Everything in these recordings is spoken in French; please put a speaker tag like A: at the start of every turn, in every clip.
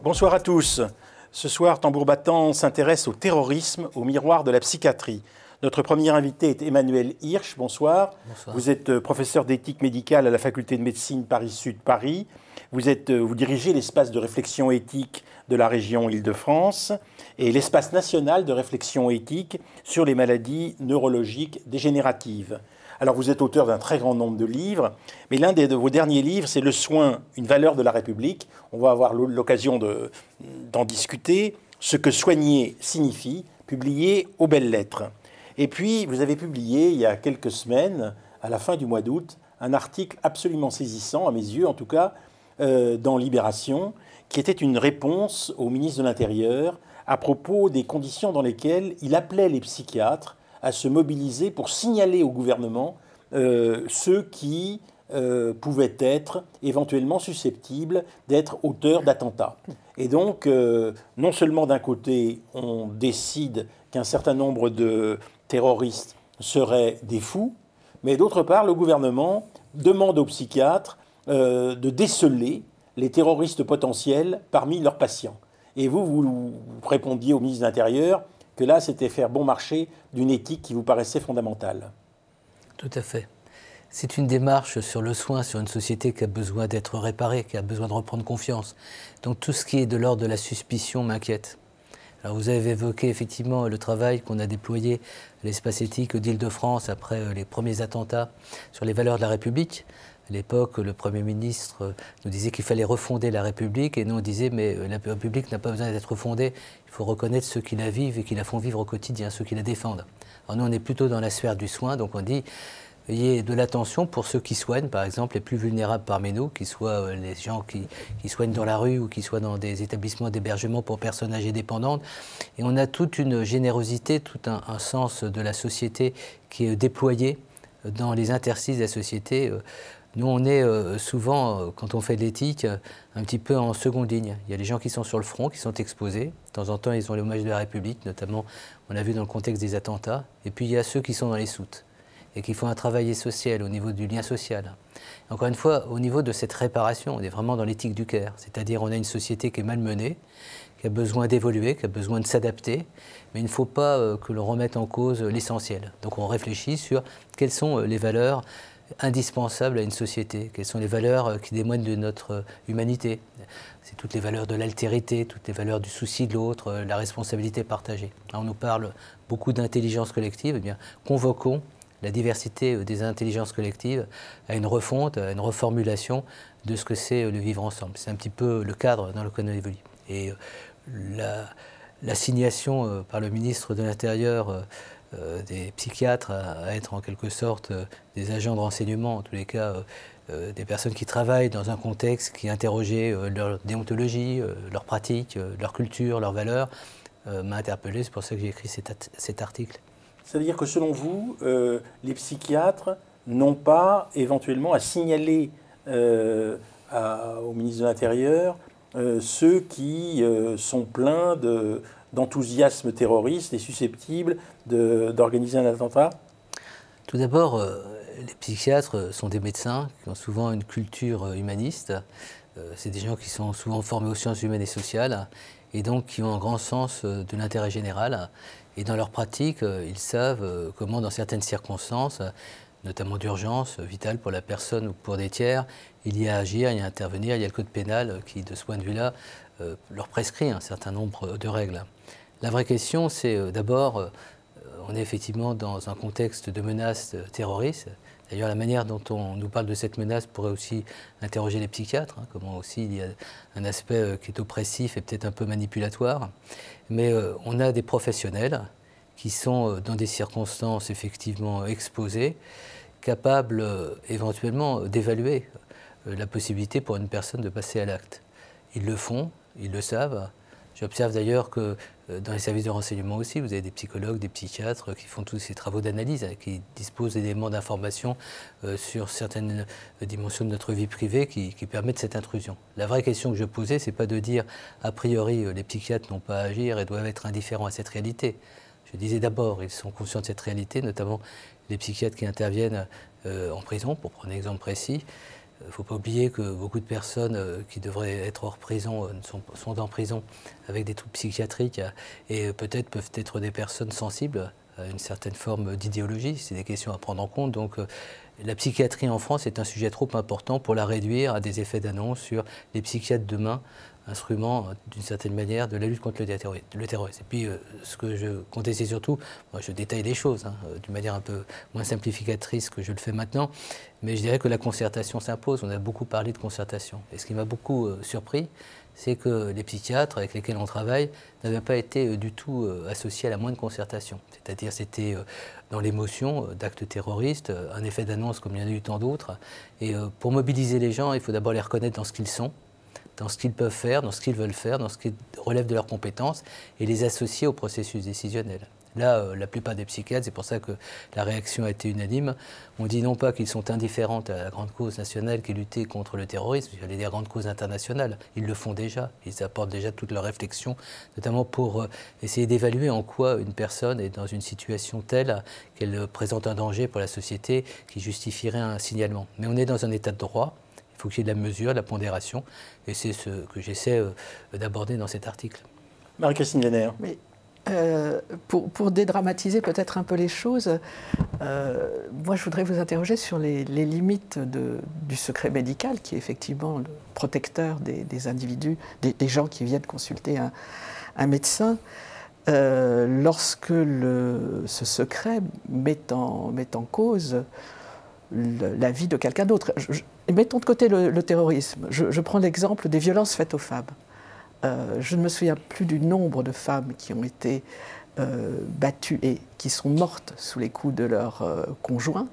A: Bonsoir à tous. Ce soir, Tambour Battant s'intéresse au terrorisme au miroir de la psychiatrie. Notre premier invité est Emmanuel Hirsch. Bonsoir.
B: Bonsoir.
A: Vous êtes professeur d'éthique médicale à la faculté de médecine Paris-Sud Paris. Vous dirigez l'espace de réflexion éthique de la région Île-de-France et l'espace national de réflexion éthique sur les maladies neurologiques dégénératives. Alors vous êtes auteur d'un très grand nombre de livres, mais l'un de vos derniers livres, c'est Le soin, une valeur de la République. On va avoir l'occasion d'en discuter. Ce que soigner signifie, publié aux Belles Lettres. Et puis, vous avez publié, il y a quelques semaines, à la fin du mois d'août, un article absolument saisissant, à mes yeux en tout cas, dans Libération, qui était une réponse au ministre de l'Intérieur à propos des conditions dans lesquelles il appelait les psychiatres à se mobiliser pour signaler au gouvernement ceux qui pouvaient être éventuellement susceptibles d'être auteurs d'attentats. Et donc, non seulement d'un côté, on décide qu'un certain nombre de terroristes seraient des fous, mais d'autre part, le gouvernement demande aux psychiatres de déceler les terroristes potentiels parmi leurs patients. Et vous répondiez au ministre de l'Intérieur que là, c'était faire bon marché d'une éthique qui vous paraissait fondamentale.
B: Tout à fait. C'est une démarche sur le soin, sur une société qui a besoin d'être réparée, qui a besoin de reprendre confiance. Donc tout ce qui est de l'ordre de la suspicion m'inquiète. Alors vous avez évoqué effectivement le travail qu'on a déployé à l'espace éthique d'Île-de-France après les premiers attentats sur les valeurs de la République. À l'époque, le Premier ministre nous disait qu'il fallait refonder la République et nous on disait mais la République n'a pas besoin d'être refondée, il faut reconnaître ceux qui la vivent et qui la font vivre au quotidien, ceux qui la défendent. Alors nous on est plutôt dans la sphère du soin, donc on dit ayez de l'attention pour ceux qui soignent, par exemple les plus vulnérables parmi nous, qu'ils soient les gens qui soignent dans la rue ou qui soient dans des établissements d'hébergement pour personnes âgées dépendantes. Et on a toute une générosité, tout un sens de la société qui est déployé dans les interstices de la société. Nous, on est souvent, quand on fait de l'éthique, un petit peu en seconde ligne. Il y a les gens qui sont sur le front, qui sont exposés. De temps en temps, ils ont l'hommage de la République, notamment, on l'a vu dans le contexte des attentats. Et puis, il y a ceux qui sont dans les soutes et qui font un travail social au niveau du lien social. Encore une fois, au niveau de cette réparation, on est vraiment dans l'éthique du care. C'est-à-dire, on a une société qui est malmenée, qui a besoin d'évoluer, qui a besoin de s'adapter, mais il ne faut pas que l'on remette en cause l'essentiel. Donc, on réfléchit sur quelles sont les valeurs indispensables à une société, quelles sont les valeurs qui témoignent de notre humanité. C'est toutes les valeurs de l'altérité, toutes les valeurs du souci de l'autre, la responsabilité partagée. Alors on nous parle beaucoup d'intelligence collective, eh bien, convoquons la diversité des intelligences collectives à une refonte, à une reformulation de ce que c'est le vivre ensemble. C'est un petit peu le cadre dans lequel on évolue. Et l'assignation par le ministre de l'Intérieur des psychiatres à être en quelque sorte des agents de renseignement, en tous les cas des personnes qui travaillent dans un contexte qui interrogeait leur déontologie, leurs pratiques, leur culture, leurs valeurs, m'a interpellé. C'est pour ça que j'ai écrit cet article.
A: C'est-à-dire que selon vous, les psychiatres n'ont pas éventuellement à signaler au ministre de l'Intérieur ceux qui sont pleins d'enthousiasme terroriste et susceptibles d'organiser un attentat?
B: Tout d'abord, les psychiatres sont des médecins qui ont souvent une culture humaniste. C'est des gens qui sont souvent formés aux sciences humaines et sociales et donc qui ont un grand sens de l'intérêt général. Et dans leur pratique, ils savent comment, dans certaines circonstances, notamment d'urgence vitale pour la personne ou pour des tiers, il y a à agir, il y a à intervenir. Il y a le code pénal qui, de ce point de vue-là, leur prescrit un certain nombre de règles. La vraie question, c'est d'abord, on est effectivement dans un contexte de menace terroriste. D'ailleurs, la manière dont on nous parle de cette menace pourrait aussi interroger les psychiatres, comment aussi il y a un aspect qui est oppressif et peut-être un peu manipulatoire. Mais on a des professionnels qui sont dans des circonstances effectivement exposées, capables éventuellement d'évaluer la possibilité pour une personne de passer à l'acte. Ils le font, ils le savent. J'observe d'ailleurs que dans les services de renseignement aussi, vous avez des psychologues, des psychiatres qui font tous ces travaux d'analyse, qui disposent d'éléments d'information sur certaines dimensions de notre vie privée qui permettent cette intrusion. La vraie question que je posais, ce n'est pas de dire a priori les psychiatres n'ont pas à agir et doivent être indifférents à cette réalité. Je disais d'abord, ils sont conscients de cette réalité, notamment les psychiatres qui interviennent en prison, pour prendre un exemple précis. Il ne faut pas oublier que beaucoup de personnes qui devraient être hors prison sont en prison avec des troubles psychiatriques et peut-être peuvent être des personnes sensibles à une certaine forme d'idéologie. C'est des questions à prendre en compte. Donc la psychiatrie en France est un sujet trop important pour la réduire à des effets d'annonce sur les psychiatres demain, instrument d'une certaine manière de la lutte contre le terrorisme. Et puis ce que je comptais, c'est surtout, moi je détaille les choses d'une manière un peu moins simplificatrice que je le fais maintenant, mais je dirais que la concertation s'impose. On a beaucoup parlé de concertation. Et ce qui m'a beaucoup surpris, c'est que les psychiatres avec lesquels on travaille n'avaient pas été du tout associés à la moindre concertation. C'est-à-dire c'était dans l'émotion d'actes terroristes, un effet d'annonce comme il y en a eu tant d'autres. Et pour mobiliser les gens, il faut d'abord les reconnaître dans ce qu'ils sont, dans ce qu'ils peuvent faire, dans ce qu'ils veulent faire, dans ce qui relève de leurs compétences, et les associer au processus décisionnel. Là, la plupart des psychiatres, c'est pour ça que la réaction a été unanime, on dit non pas qu'ils sont indifférents à la grande cause nationale qui est lutter contre le terrorisme, j'allais dire grande cause internationale, ils le font déjà, ils apportent déjà toute leur réflexion, notamment pour essayer d'évaluer en quoi une personne est dans une situation telle qu'elle présente un danger pour la société qui justifierait un signalement. Mais on est dans un état de droit. Il faut qu'il y ait de la mesure, de la pondération, et c'est ce que j'essaie d'aborder dans cet article.
A: Marie-Christine Lenner.
C: Mais pour dédramatiser peut-être un peu les choses, moi je voudrais vous interroger sur les limites du secret médical, qui est effectivement le protecteur des individus, des gens qui viennent consulter un médecin. Lorsque ce secret met en cause la vie de quelqu'un d'autre. Mettons de côté le terrorisme. Je prends l'exemple des violences faites aux femmes. Je ne me souviens plus du nombre de femmes qui ont été battues et qui sont mortes sous les coups de leur conjoint,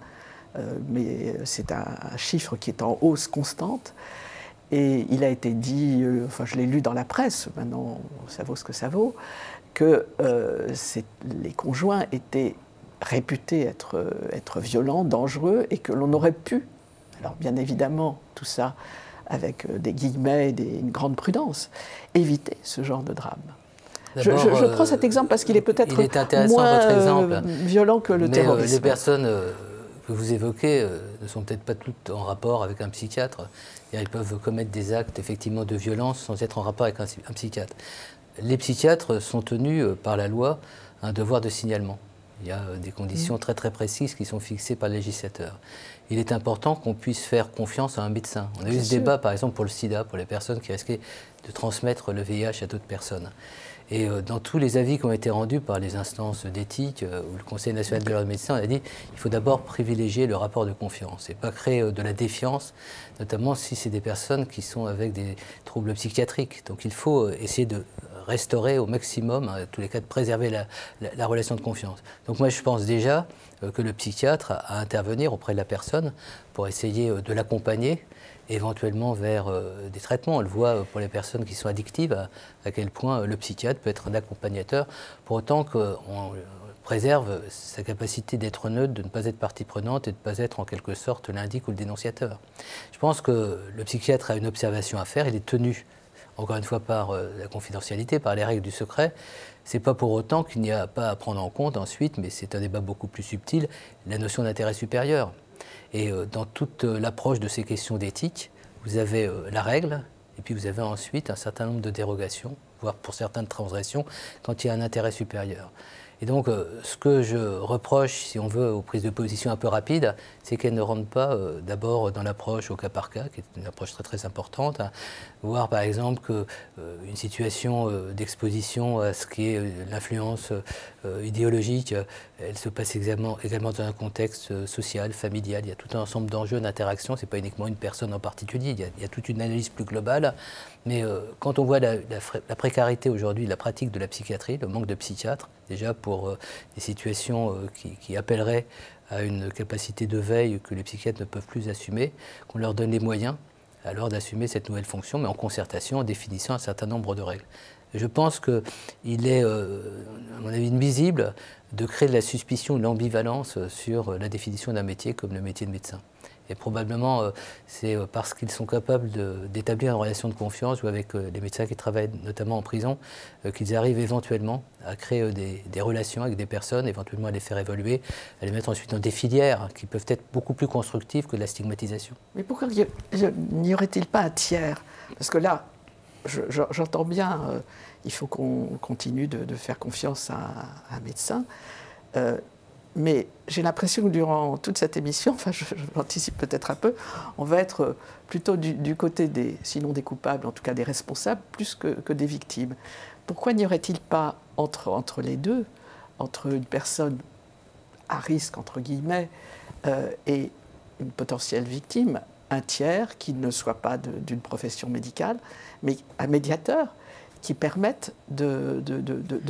C: mais c'est un chiffre qui est en hausse constante. Et il a été dit, enfin je l'ai lu dans la presse, maintenant ça vaut ce que ça vaut, que les conjoints étaient réputés être violents, dangereux, et que l'on aurait pu, alors bien évidemment tout ça avec des guillemets et une grande prudence, éviter ce genre de drame. Je prends cet exemple parce qu'il est peut-être moins violent que le terrorisme.
B: Les personnes que vous évoquez ne sont peut-être pas toutes en rapport avec un psychiatre. Et elles peuvent commettre des actes effectivement de violence sans être en rapport avec un psychiatre. Les psychiatres sont tenus par la loi à un devoir de signalement. Il y a des conditions très très précises qui sont fixées par le législateur. Il est important qu'on puisse faire confiance à un médecin. On a eu ce débat par exemple pour le sida, pour les personnes qui risquaient de transmettre le VIH à d'autres personnes. Et dans tous les avis qui ont été rendus par les instances d'éthique ou le Conseil national de l'ordre des médecins, on a dit qu'il faut d'abord privilégier le rapport de confiance et pas créer de la défiance, notamment si c'est des personnes qui sont avec des troubles psychiatriques. Donc il faut essayer de restaurer au maximum, en tous les cas de préserver la relation de confiance. Donc moi je pense déjà que le psychiatre a à intervenir auprès de la personne pour essayer de l'accompagner éventuellement vers des traitements. On le voit pour les personnes qui sont addictives, à quel point le psychiatre peut être un accompagnateur, pour autant qu'on préserve sa capacité d'être neutre, de ne pas être partie prenante et de ne pas être en quelque sorte l'indique ou le dénonciateur. Je pense que le psychiatre a une observation à faire, il est tenu, encore une fois, par la confidentialité, par les règles du secret. Ce n'est pas pour autant qu'il n'y a pas à prendre en compte ensuite, mais c'est un débat beaucoup plus subtil, la notion d'intérêt supérieur. Et dans toute l'approche de ces questions d'éthique, vous avez la règle, et puis vous avez ensuite un certain nombre de dérogations, voire pour certaines transgressions, quand il y a un intérêt supérieur. Et donc, ce que je reproche, si on veut, aux prises de position un peu rapides, c'est qu'elles ne rentrent pas d'abord dans l'approche au cas par cas, qui est une approche très très importante, voir par exemple qu'une situation d'exposition à ce qui est l'influence idéologique, elle se passe également dans un contexte social, familial. Il y a tout un ensemble d'enjeux, d'interactions. Ce n'est pas uniquement une personne en particulier, il y a toute une analyse plus globale. Mais quand on voit la précarité aujourd'hui de la pratique de la psychiatrie, le manque de psychiatres, déjà pour des situations qui appelleraient à une capacité de veille que les psychiatres ne peuvent plus assumer, qu'on leur donne les moyens alors d'assumer cette nouvelle fonction, mais en concertation, en définissant un certain nombre de règles. Je pense qu'il est, à mon avis, nuisible de créer de la suspicion ou de l'ambivalence sur la définition d'un métier comme le métier de médecin. Et probablement, c'est parce qu'ils sont capables d'établir une relation de confiance ou avec les médecins qui travaillent notamment en prison, qu'ils arrivent éventuellement à créer des relations avec des personnes, éventuellement à les faire évoluer, à les mettre ensuite dans des filières qui peuvent être beaucoup plus constructives que de la stigmatisation.
C: Mais pourquoi n'y aurait-il pas un tiers? Parce que là, j'entends bien, il faut qu'on continue de faire confiance à un médecin. Mais j'ai l'impression que durant toute cette émission, enfin je l'anticipe peut-être un peu, on va être plutôt du côté sinon des coupables, en tout cas des responsables, plus que des victimes. Pourquoi n'y aurait-il pas entre les deux, entre une personne à risque, entre guillemets, et une potentielle victime, un tiers qui ne soit pas d'une profession médicale, mais un médiateur qui permette de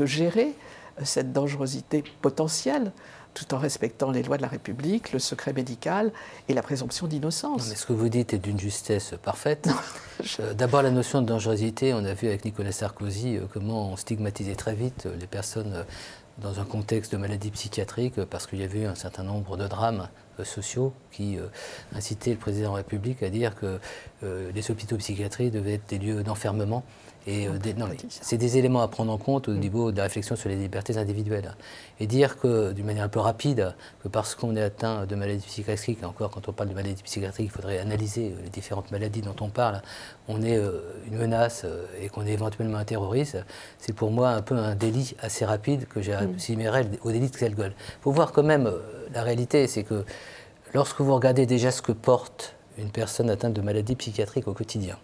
C: gérer cette dangerosité potentielle, tout en respectant les lois de la République, le secret médical et la présomption d'innocence.
B: Ce que vous dites est d'une justesse parfaite. D'abord, la notion de dangerosité, on a vu avec Nicolas Sarkozy comment on stigmatisait très vite les personnes dans un contexte de maladie psychiatrique parce qu'il y avait eu un certain nombre de drames sociaux qui incitaient le président de la République à dire que les hôpitaux psychiatriques devaient être des lieux d'enfermement. C'est des éléments à prendre en compte au niveau de la réflexion sur les libertés individuelles. Et dire que, d'une manière un peu rapide, que parce qu'on est atteint de maladies psychiatriques, et encore quand on parle de maladies psychiatriques, il faudrait analyser les différentes maladies dont on parle, on est une menace et qu'on est éventuellement un terroriste, c'est pour moi un peu un délit assez rapide que j'assimilerais au délit de Selgol. Il faut voir quand même, la réalité, c'est que lorsque vous regardez déjà ce que porte une personne atteinte de maladies psychiatriques au quotidien,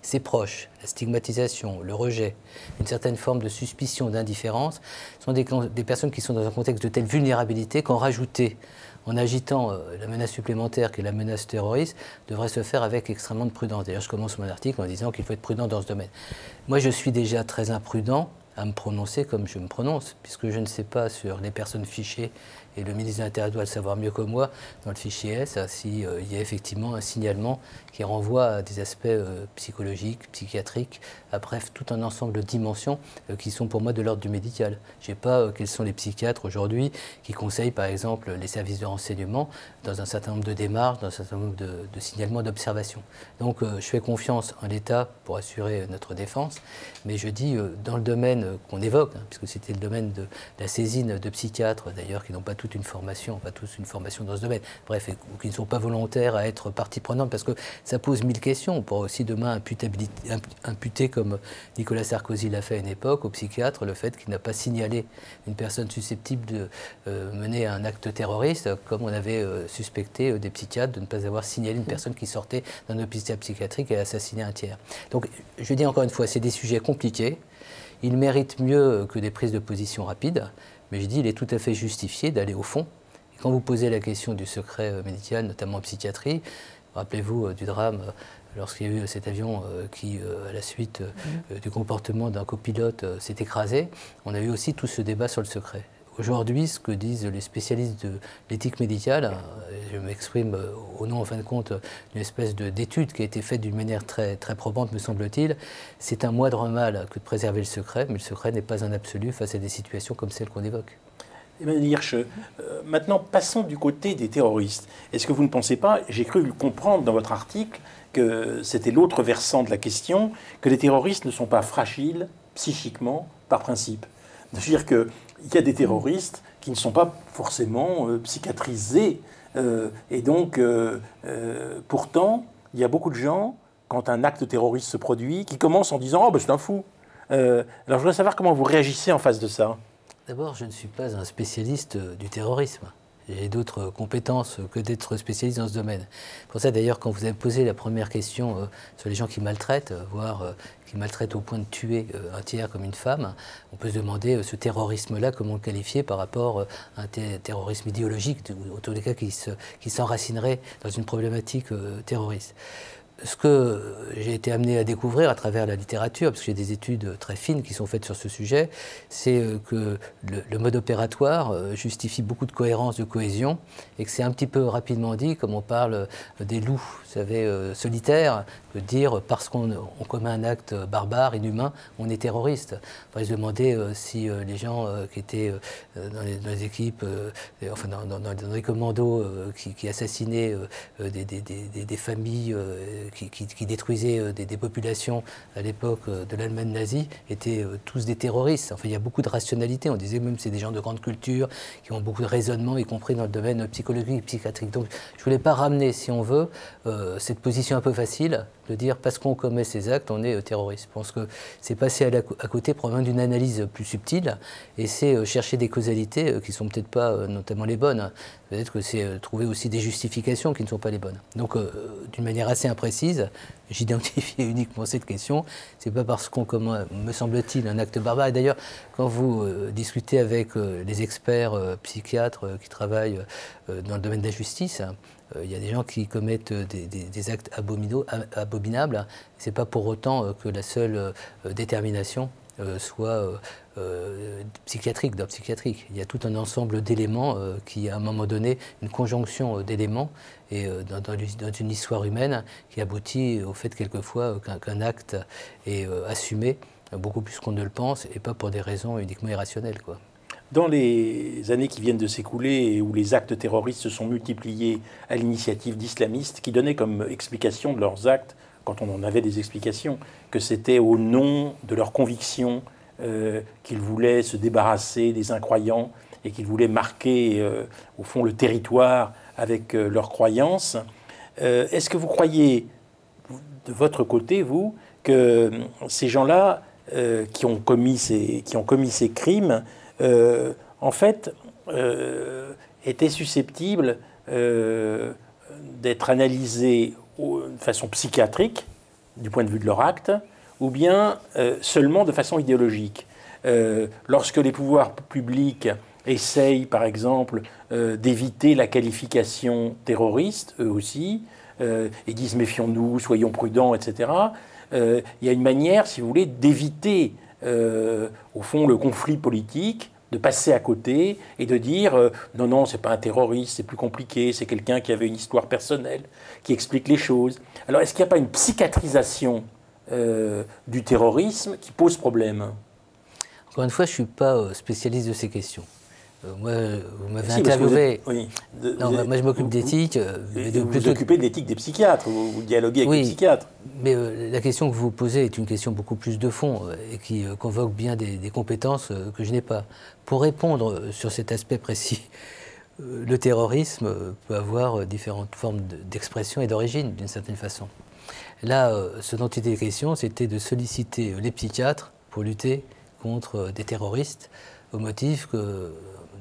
B: ses proches, la stigmatisation, le rejet, une certaine forme de suspicion, d'indifférence, sont des personnes qui sont dans un contexte de telle vulnérabilité qu'en rajouter, en agitant la menace supplémentaire qui est la menace terroriste, devrait se faire avec extrêmement de prudence. D'ailleurs, je commence mon article en disant qu'il faut être prudent dans ce domaine. Moi, je suis déjà très imprudent à me prononcer comme je me prononce, puisque je ne sais pas sur les personnes fichées, et le ministre de l'Intérieur doit le savoir mieux que moi, dans le fichier S, s'il y a effectivement un signalement qui renvoie à des aspects psychologiques, psychiatriques, bref, tout un ensemble de dimensions qui sont pour moi de l'ordre du médical. Je ne sais pas quels sont les psychiatres aujourd'hui qui conseillent par exemple les services de renseignement dans un certain nombre de démarches, dans un certain nombre de signalements, d'observations. Donc je fais confiance en l'État pour assurer notre défense, mais je dis dans le domaine qu'on évoque, puisque c'était le domaine de la saisine de psychiatres d'ailleurs qui n'ont pas toute une formation, pas tous une formation dans ce domaine, bref, ou qui ne sont pas volontaires à être partie prenante, parce que ça pose 1000 questions. On pourra aussi demain imputer, comme Nicolas Sarkozy l'a fait à une époque, au psychiatre, le fait qu'il n'a pas signalé une personne susceptible de mener un acte terroriste, comme on avait suspecté des psychiatres de ne pas avoir signalé une personne qui sortait d'un hôpital psychiatrique et assassiné un tiers. Donc, je dis encore une fois, c'est des sujets compliqués. Ils méritent mieux que des prises de position rapides. Mais je dis, il est tout à fait justifié d'aller au fond. Et quand vous posez la question du secret médical, notamment en psychiatrie, rappelez-vous du drame lorsqu'il y a eu cet avion qui, à la suite du comportement d'un copilote, s'est écrasé. On a eu aussi tout ce débat sur le secret. Aujourd'hui, ce que disent les spécialistes de l'éthique médicale, je m'exprime au nom, en fin de compte, d'une espèce d'étude qui a été faite d'une manière très, très probante, me semble-t-il, c'est un moindre mal que de préserver le secret, mais le secret n'est pas un absolu face à des situations comme celles qu'on évoque.
A: Emmanuel Hirsch, maintenant passons du côté des terroristes. Est-ce que vous ne pensez pas, j'ai cru comprendre dans votre article, que c'était l'autre versant de la question, que les terroristes ne sont pas fragiles psychiquement par principe? C'est-à-dire qu'il y a des terroristes qui ne sont pas forcément psychiatrisés. Et donc, pourtant, il y a beaucoup de gens, quand un acte terroriste se produit, qui commencent en disant « Oh, ben c'est un fou ». Alors, je voudrais savoir comment vous réagissez en face de ça.
B: D'abord, je ne suis pas un spécialiste du terrorisme. J'ai d'autres compétences que d'être spécialiste dans ce domaine. Pour ça, d'ailleurs, quand vous avez posé la première question sur les gens qui maltraitent, voire qui maltraitent au point de tuer un tiers comme une femme, on peut se demander ce terrorisme-là, comment le qualifier par rapport à un terrorisme idéologique, ou en tous les cas qui s'enracinerait dans une problématique terroriste. ce que j'ai été amené à découvrir à travers la littérature, parce que j'ai des études très fines qui sont faites sur ce sujet, c'est que le mode opératoire justifie beaucoup de cohérence, de cohésion, et que c'est un petit peu rapidement dit, comme on parle des loups, vous savez, solitaires, de dire parce qu'on commet un acte barbare, inhumain, on est terroriste. Enfin, se demander si les gens qui étaient dans les équipes, enfin dans les commandos qui assassinaient des familles, qui détruisaient des populations à l'époque de l'Allemagne nazie, étaient tous des terroristes. Enfin, il y a beaucoup de rationalité. On disait même que c'est des gens de grande culture, qui ont beaucoup de raisonnement, y compris dans le domaine psychologique et psychiatrique. Donc, je ne voulais pas ramener, si on veut, cette position un peu facile de dire parce qu'on commet ces actes, on est terroriste. Je pense que c'est passer à côté probablement d'une analyse plus subtile, et c'est chercher des causalités qui ne sont peut-être pas notamment les bonnes. Peut-être que c'est trouver aussi des justifications qui ne sont pas les bonnes. Donc, d'une manière assez imprécise, j'identifiais uniquement cette question. C'est pas parce qu'on commet, me semble-t-il, un acte barbare. Et d'ailleurs, quand vous discutez avec les experts psychiatres qui travaillent dans le domaine de la justice, il y a des gens qui commettent des actes abominables. Ce n'est pas pour autant que la seule détermination soit psychiatrique, d'ordre psychiatrique. Il y a tout un ensemble d'éléments qui, à un moment donné, une conjonction d'éléments et dans une histoire humaine qui aboutit au fait quelquefois qu'un acte est assumé beaucoup plus qu'on ne le pense et pas pour des raisons uniquement irrationnelles, quoi.
A: Dans les années qui viennent de s'écouler et où les actes terroristes se sont multipliés à l'initiative d'islamistes qui donnaient comme explication de leurs actes, quand on en avait des explications, que c'était au nom de leurs convictions qu'ils voulaient se débarrasser des incroyants et qu'ils voulaient marquer, au fond, le territoire avec leurs croyances. Est-ce que vous croyez, de votre côté, vous, que ces gens-là qui ont commis ces crimes, en fait, étaient susceptibles d'être analysés de façon psychiatrique, du point de vue de leur acte, ou bien seulement de façon idéologique. Lorsque les pouvoirs publics essayent, par exemple, d'éviter la qualification terroriste, eux aussi, et disent « méfions-nous, soyons prudents », etc., il y a une manière, si vous voulez, d'éviter au fond, le conflit politique, de passer à côté et de dire non, non, c'est pas un terroriste, c'est plus compliqué, c'est quelqu'un qui avait une histoire personnelle, qui explique les choses. Alors, est-ce qu'il n'y a pas une psychiatrisation du terrorisme qui pose problème?
B: Encore une fois, je ne suis pas spécialiste de ces questions. Moi, vous m'avez interviewé.
A: Oui.
B: Moi, je m'occupe d'éthique.
A: Vous occupez de l'éthique des psychiatres, vous dialoguez avec les psychiatres.
B: Mais la question que vous posez est une question beaucoup plus de fond et qui convoque bien des compétences que je n'ai pas. Pour répondre sur cet aspect précis, le terrorisme peut avoir différentes formes d'expression et d'origine, d'une certaine façon. Là, ce dont il était question, c'était de solliciter les psychiatres pour lutter contre des terroristes, au motif que,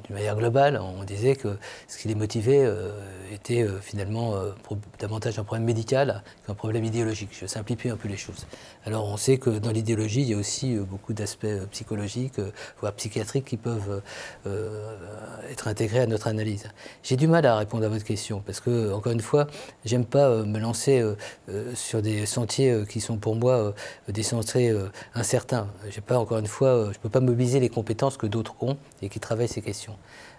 B: d'une manière globale, on disait que ce qui les motivait était finalement davantage un problème médical qu'un problème idéologique. Je simplifie un peu les choses. Alors on sait que dans l'idéologie, il y a aussi beaucoup d'aspects psychologiques, voire psychiatriques, qui peuvent être intégrés à notre analyse. J'ai du mal à répondre à votre question, parce que, encore une fois, j'aime pas me lancer sur des sentiers qui sont pour moi des sentiers incertains. J'ai pas, encore une fois, je peux pas mobiliser les compétences que d'autres ont et qui travaillent ces questions.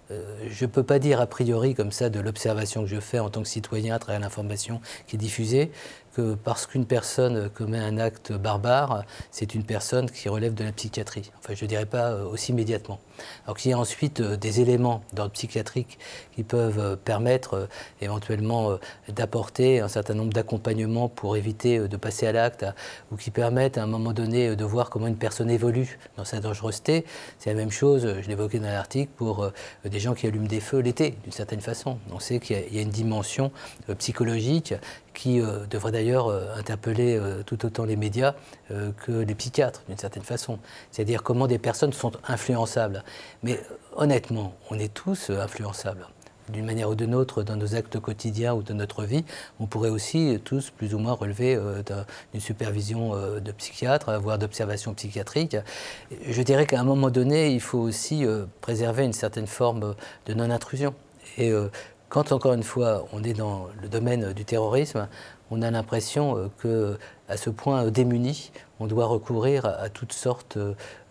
B: Je ne peux pas dire a priori comme ça de l'observation que je fais en tant que citoyen à travers l'information qui est diffusée que parce qu'une personne commet un acte barbare, c'est une personne qui relève de la psychiatrie. Enfin, je ne dirais pas aussi immédiatement. Alors qu'il y a ensuite des éléments d'ordre psychiatrique qui peuvent permettre éventuellement d'apporter un certain nombre d'accompagnements pour éviter de passer à l'acte ou qui permettent à un moment donné de voir comment une personne évolue dans sa dangerosité. C'est la même chose, je l'évoquais dans l'article, pour des gens qui allument des feux l'été, d'une certaine façon. On sait qu'il y a une dimension psychologique qui devrait d'ailleurs interpeller tout autant les médias que les psychiatres, d'une certaine façon. C'est-à-dire comment des personnes sont influençables. Mais honnêtement, on est tous influençables. D'une manière ou d'une autre, dans nos actes quotidiens ou de notre vie, on pourrait aussi tous plus ou moins relever d'une supervision de psychiatre, voire d'observation psychiatrique. Je dirais qu'à un moment donné, il faut aussi préserver une certaine forme de non-intrusion. Et quand, encore une fois, on est dans le domaine du terrorisme, on a l'impression qu'à ce point démuni, on doit recourir à toutes sortes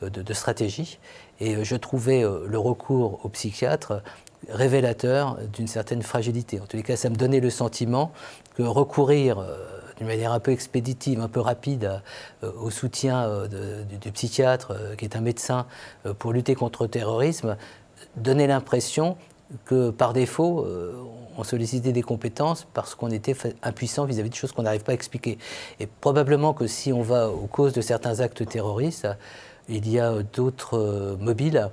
B: de stratégies. Et je trouvais le recours au psychiatre révélateur d'une certaine fragilité. En tous les cas, ça me donnait le sentiment que recourir d'une manière un peu expéditive, un peu rapide, au soutien du psychiatre, qui est un médecin, pour lutter contre le terrorisme, donnait l'impression que par défaut, on sollicitait des compétences parce qu'on était impuissant vis-à-vis de choses qu'on n'arrive pas à expliquer. Et probablement que si on va aux causes de certains actes terroristes, il y a d'autres mobiles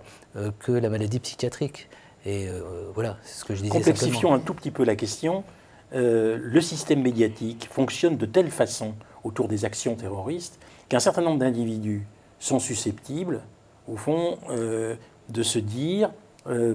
B: que la maladie psychiatrique. Et voilà, c'est ce que je disais.
A: Complexifions un tout petit peu la question. Le système médiatique fonctionne de telle façon autour des actions terroristes qu'un certain nombre d'individus sont susceptibles, au fond, de se dire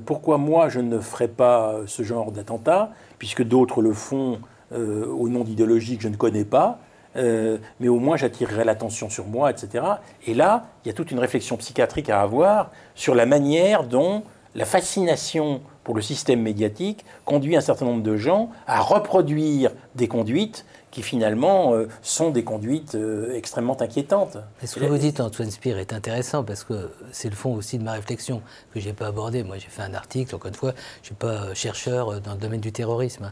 A: pourquoi moi je ne ferais pas ce genre d'attentat, puisque d'autres le font au nom d'idéologies que je ne connais pas, mais au moins j'attirerai l'attention sur moi, etc. Et là, il y a toute une réflexion psychiatrique à avoir sur la manière dont la fascination pour le système médiatique conduit un certain nombre de gens à reproduire des conduites qui finalement sont des conduites extrêmement inquiétantes.
B: Et ce que vous dites, Antoine Spire, est intéressant parce que c'est le fond aussi de ma réflexion que je n'ai pas abordée. Moi, j'ai fait un article, encore une fois, je ne suis pas chercheur dans le domaine du terrorisme.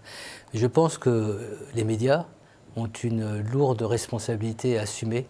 B: Je pense que les médias ont une lourde responsabilité à assumer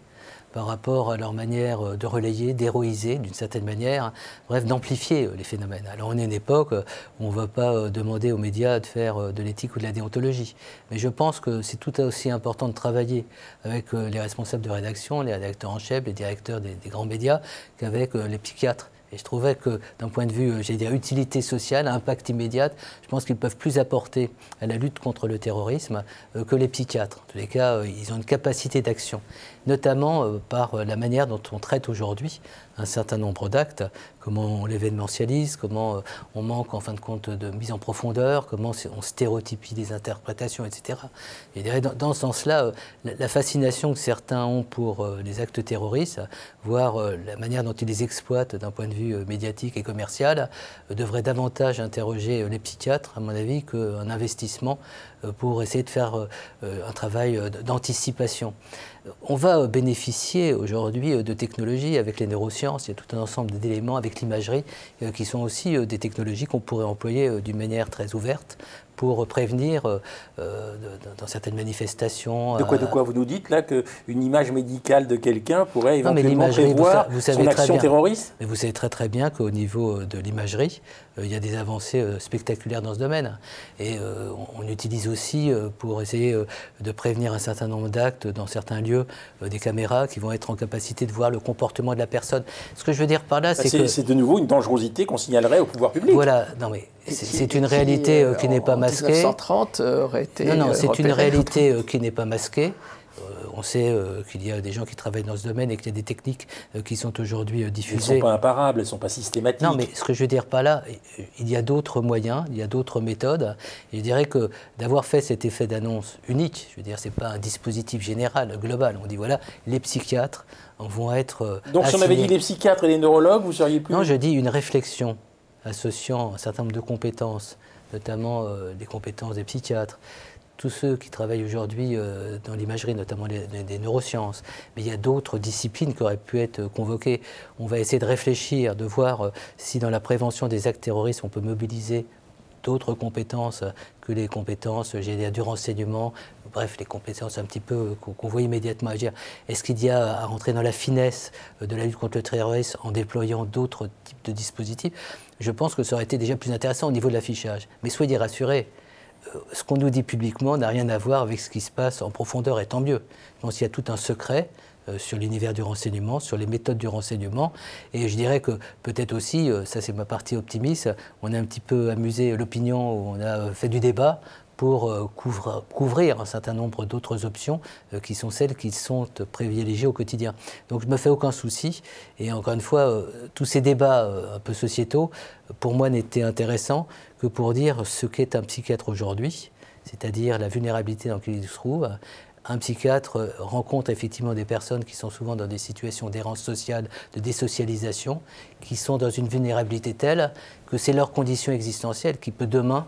B: par rapport à leur manière de relayer, d'héroïser d'une certaine manière, bref, d'amplifier les phénomènes. Alors on est une époque où on ne va pas demander aux médias de faire de l'éthique ou de la déontologie, mais je pense que c'est tout aussi important de travailler avec les responsables de rédaction, les rédacteurs en chef, les directeurs des grands médias, qu'avec les psychiatres. Et je trouvais que, d'un point de vue, j'allais dire, utilité sociale, impact immédiat, je pense qu'ils peuvent plus apporter à la lutte contre le terrorisme que les psychiatres. En tous les cas, ils ont une capacité d'action, notamment par la manière dont on traite aujourd'hui un certain nombre d'actes, comment on l'événementialise, comment on manque en fin de compte de mise en profondeur, comment on stéréotypie des interprétations, etc. Et dans ce sens-là, la fascination que certains ont pour les actes terroristes, voire la manière dont ils les exploitent d'un point de vue médiatique et commercial, devrait davantage interroger les psychiatres, à mon avis, qu'un investissement pour essayer de faire un travail d'anticipation. On va bénéficier aujourd'hui de technologies avec les neurosciences, il y a tout un ensemble d'éléments avec l'imagerie qui sont aussi des technologies qu'on pourrait employer d'une manière très ouverte pour prévenir dans certaines manifestations.
A: De quoi vous nous dites là qu'une image médicale de quelqu'un pourrait éventuellement prévoir son action terroriste?
B: Mais vous savez très bien qu'au niveau de l'imagerie, il y a des avancées spectaculaires dans ce domaine. Et on utilise aussi pour essayer de prévenir un certain nombre d'actes dans certains lieux des caméras qui vont être en capacité de voir le comportement de la personne. Ce que je veux dire par là, c'est que...
A: C'est de nouveau une dangerosité qu'on signalerait au pouvoir public.
B: Voilà, non mais c'est une réalité qui n'est pas masquée.
C: 1930 aurait été...
B: Non, c'est une réalité qui n'est pas masquée. On sait qu'il y a des gens qui travaillent dans ce domaine et qu'il y a des techniques qui sont aujourd'hui diffusées.
A: Elles ne sont pas imparables, elles ne sont pas systématiques.
B: Non, mais ce que je veux dire par là, il y a d'autres moyens, il y a d'autres méthodes. Et je dirais que d'avoir fait cet effet d'annonce unique, je veux dire, ce n'est pas un dispositif général, global. On dit voilà, les psychiatres vont être
A: Donc si on avait dit les psychiatres et les neurologues, vous seriez plus...
B: Non, je dis une réflexion associant un certain nombre de compétences, notamment les compétences des psychiatres, tous ceux qui travaillent aujourd'hui dans l'imagerie, notamment des neurosciences. Mais il y a d'autres disciplines qui auraient pu être convoquées. On va essayer de réfléchir, de voir si dans la prévention des actes terroristes, on peut mobiliser d'autres compétences que les compétences du renseignement, bref, les compétences un petit peu qu'on voit immédiatement agir. Est-ce qu'il y a à rentrer dans la finesse de la lutte contre le terrorisme en déployant d'autres types de dispositifs? Je pense que ça aurait été déjà plus intéressant au niveau de l'affichage. Mais soyez rassurés, ce qu'on nous dit publiquement n'a rien à voir avec ce qui se passe en profondeur, et tant mieux. Je pense qu'il y a tout un secret sur l'univers du renseignement, sur les méthodes du renseignement. Et je dirais que peut-être aussi, ça c'est ma partie optimiste, on a un petit peu amusé l'opinion, on a fait du débat pour couvrir un certain nombre d'autres options qui sont celles qui sont privilégiées au quotidien. Donc je ne me fais aucun souci. Et encore une fois, tous ces débats un peu sociétaux, pour moi, n'étaient intéressants que pour dire ce qu'est un psychiatre aujourd'hui, c'est-à-dire la vulnérabilité dans laquelle il se trouve. Un psychiatre rencontre effectivement des personnes qui sont souvent dans des situations d'errance sociale, de désocialisation, qui sont dans une vulnérabilité telle que c'est leur condition existentielle qui peut demain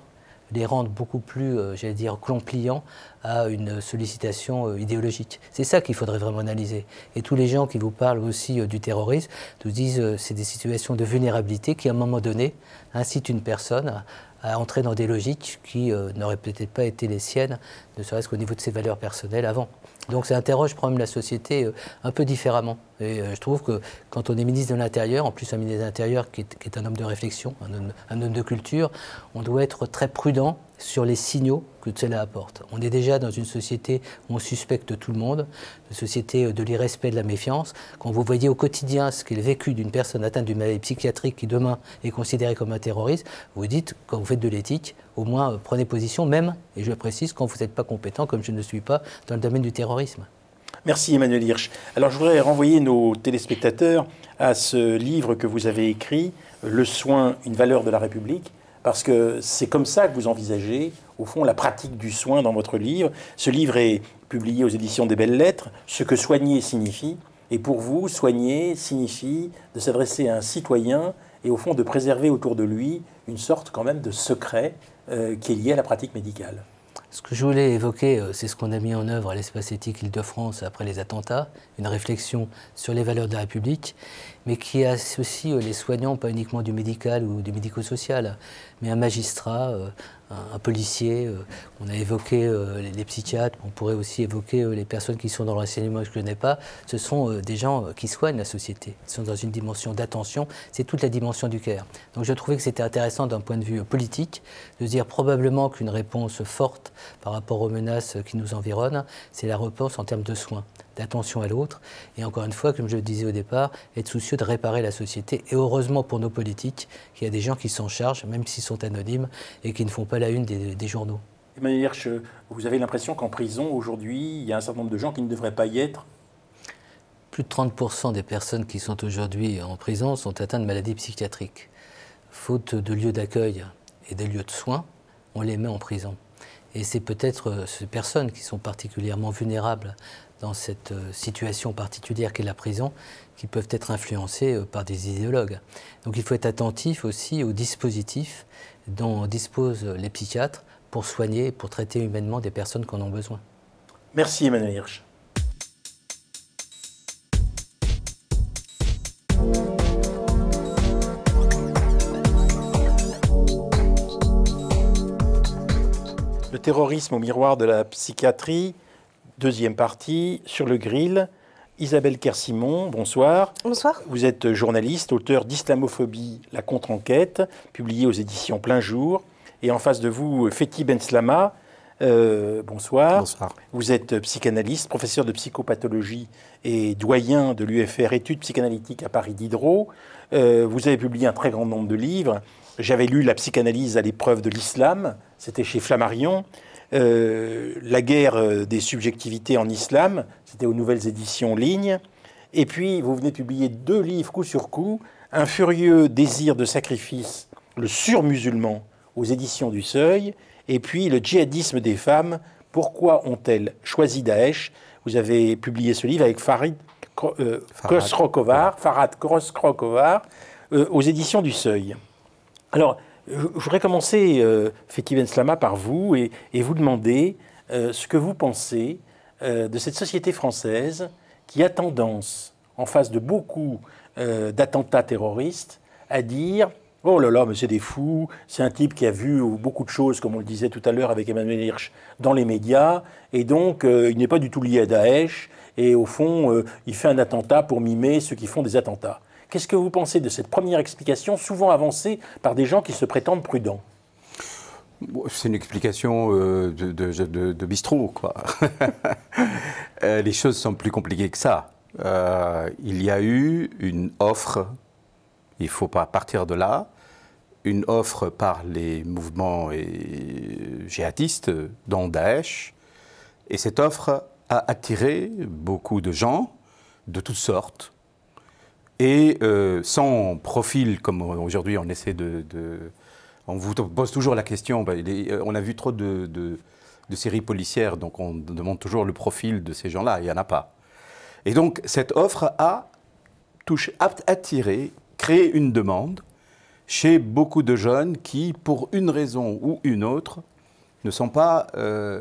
B: les rendent beaucoup plus, j'allais dire, compliants à une sollicitation idéologique. C'est ça qu'il faudrait vraiment analyser. Et tous les gens qui vous parlent aussi du terrorisme nous disent c'est des situations de vulnérabilité qui, à un moment donné, incitent une personne à entrer dans des logiques qui n'auraient peut-être pas été les siennes, ne serait-ce qu'au niveau de ses valeurs personnelles avant. Donc ça interroge quand même la société un peu différemment. Et je trouve que quand on est ministre de l'Intérieur, en plus un ministre de l'Intérieur qui est un homme de réflexion, un homme de culture, on doit être très prudent sur les signaux que cela apporte. On est déjà dans une société où on suspecte tout le monde, une société de l'irrespect, de la méfiance. Quand vous voyez au quotidien ce qu'est le vécu d'une personne atteinte d'une maladie psychiatrique qui demain est considérée comme un terroriste, vous dites, quand vous faites de l'éthique, au moins prenez position, même, et je précise, quand vous n'êtes pas compétent, comme je ne suis pas, dans le domaine du terrorisme.
A: Merci Emmanuel Hirsch. Alors je voudrais renvoyer nos téléspectateurs à ce livre que vous avez écrit, Le soin, une valeur de la République, parce que c'est comme ça que vous envisagez, au fond, la pratique du soin dans votre livre. Ce livre est publié aux éditions des Belles Lettres, ce que soigner signifie. Et pour vous, soigner signifie de s'adresser à un citoyen et au fond de préserver autour de lui une sorte quand même de secret qui est lié à la pratique médicale.
B: Ce que je voulais évoquer, c'est ce qu'on a mis en œuvre à l'Espace éthique Île-de-France après les attentats, une réflexion sur les valeurs de la République, mais qui associe les soignants, pas uniquement du médical ou du médico-social, mais un magistrat, un policier. On a évoqué les psychiatres, on pourrait aussi évoquer les personnes qui sont dans l'enseignement que je ne connais pas. Ce sont des gens qui soignent la société. Ils sont dans une dimension d'attention, c'est toute la dimension du care. Donc je trouvais que c'était intéressant d'un point de vue politique de dire probablement qu'une réponse forte par rapport aux menaces qui nous environnent, c'est la réponse en termes de soins, d'attention à l'autre. Et encore une fois, comme je le disais au départ, être soucieux de réparer la société. Et heureusement pour nos politiques, qu'il y a des gens qui s'en chargent, même s'ils sont anonymes, et qui ne font pas la une des journaux.
A: Emmanuel Hirsch, vous avez l'impression qu'en prison, aujourd'hui, il y a un certain nombre de gens qui ne devraient pas y être?
B: Plus de 30% des personnes qui sont aujourd'hui en prison sont atteintes de maladies psychiatriques. Faute de lieux d'accueil et des lieux de soins, on les met en prison. Et c'est peut-être ces personnes qui sont particulièrement vulnérables dans cette situation particulière qu'est la prison, qui peuvent être influencées par des idéologues. Donc il faut être attentif aussi aux dispositifs dont disposent les psychiatres pour soigner, pour traiter humainement des personnes qui en ont besoin.
A: Merci Emmanuel Hirsch. Le terrorisme au miroir de la psychiatrie, deuxième partie, sur le grill. Isabelle Kersimon, bonsoir.
D: Bonsoir.
A: Vous êtes journaliste, auteur d'Islamophobie, la contre-enquête, publié aux éditions Plein Jour. Et en face de vous, Fethi Benslama, bonsoir.
E: Bonsoir.
A: Vous êtes psychanalyste, professeur de psychopathologie et doyen de l'UFR Études psychanalytiques à Paris Diderot. Vous avez publié un très grand nombre de livres. J'avais lu La psychanalyse à l'épreuve de l'islam, c'était chez Flammarion. La guerre des subjectivités en islam, c'était aux Nouvelles Éditions Ligne. Et puis, vous venez de publier 2 livres coup sur coup, Un furieux désir de sacrifice, le surmusulman, aux Éditions du Seuil, et puis Le djihadisme des femmes, pourquoi ont-elles choisi Daesh? Vous avez publié ce livre avec Farhad Khosrokovar, aux Éditions du Seuil. Alors, je voudrais commencer, Fethi Benslama, par vous et vous demander ce que vous pensez de cette société française qui a tendance, en face de beaucoup d'attentats terroristes, à dire « Oh là là, mais c'est des fous, c'est un type qui a vu beaucoup de choses, comme on le disait tout à l'heure avec Emmanuel Hirsch, dans les médias, et donc il n'est pas du tout lié à Daesh, et au fond, il fait un attentat pour mimer ceux qui font des attentats ». Qu'est-ce que vous pensez de cette première explication, souvent avancée par des gens qui se prétendent prudents?
E: C'est une explication de bistrot, quoi. Les choses sont plus compliquées que ça. Il y a eu une offre, il ne faut pas partir de là, une offre par les mouvements djihadistes, dont Daesh, et cette offre a attiré beaucoup de gens de toutes sortes, et sans profil, comme aujourd'hui on essaie on vous pose toujours la question, on a vu trop de séries policières, donc on demande toujours le profil de ces gens-là, il n'y en a pas. Et donc cette offre a attiré, créé une demande chez beaucoup de jeunes qui, pour une raison ou une autre, ne sont pas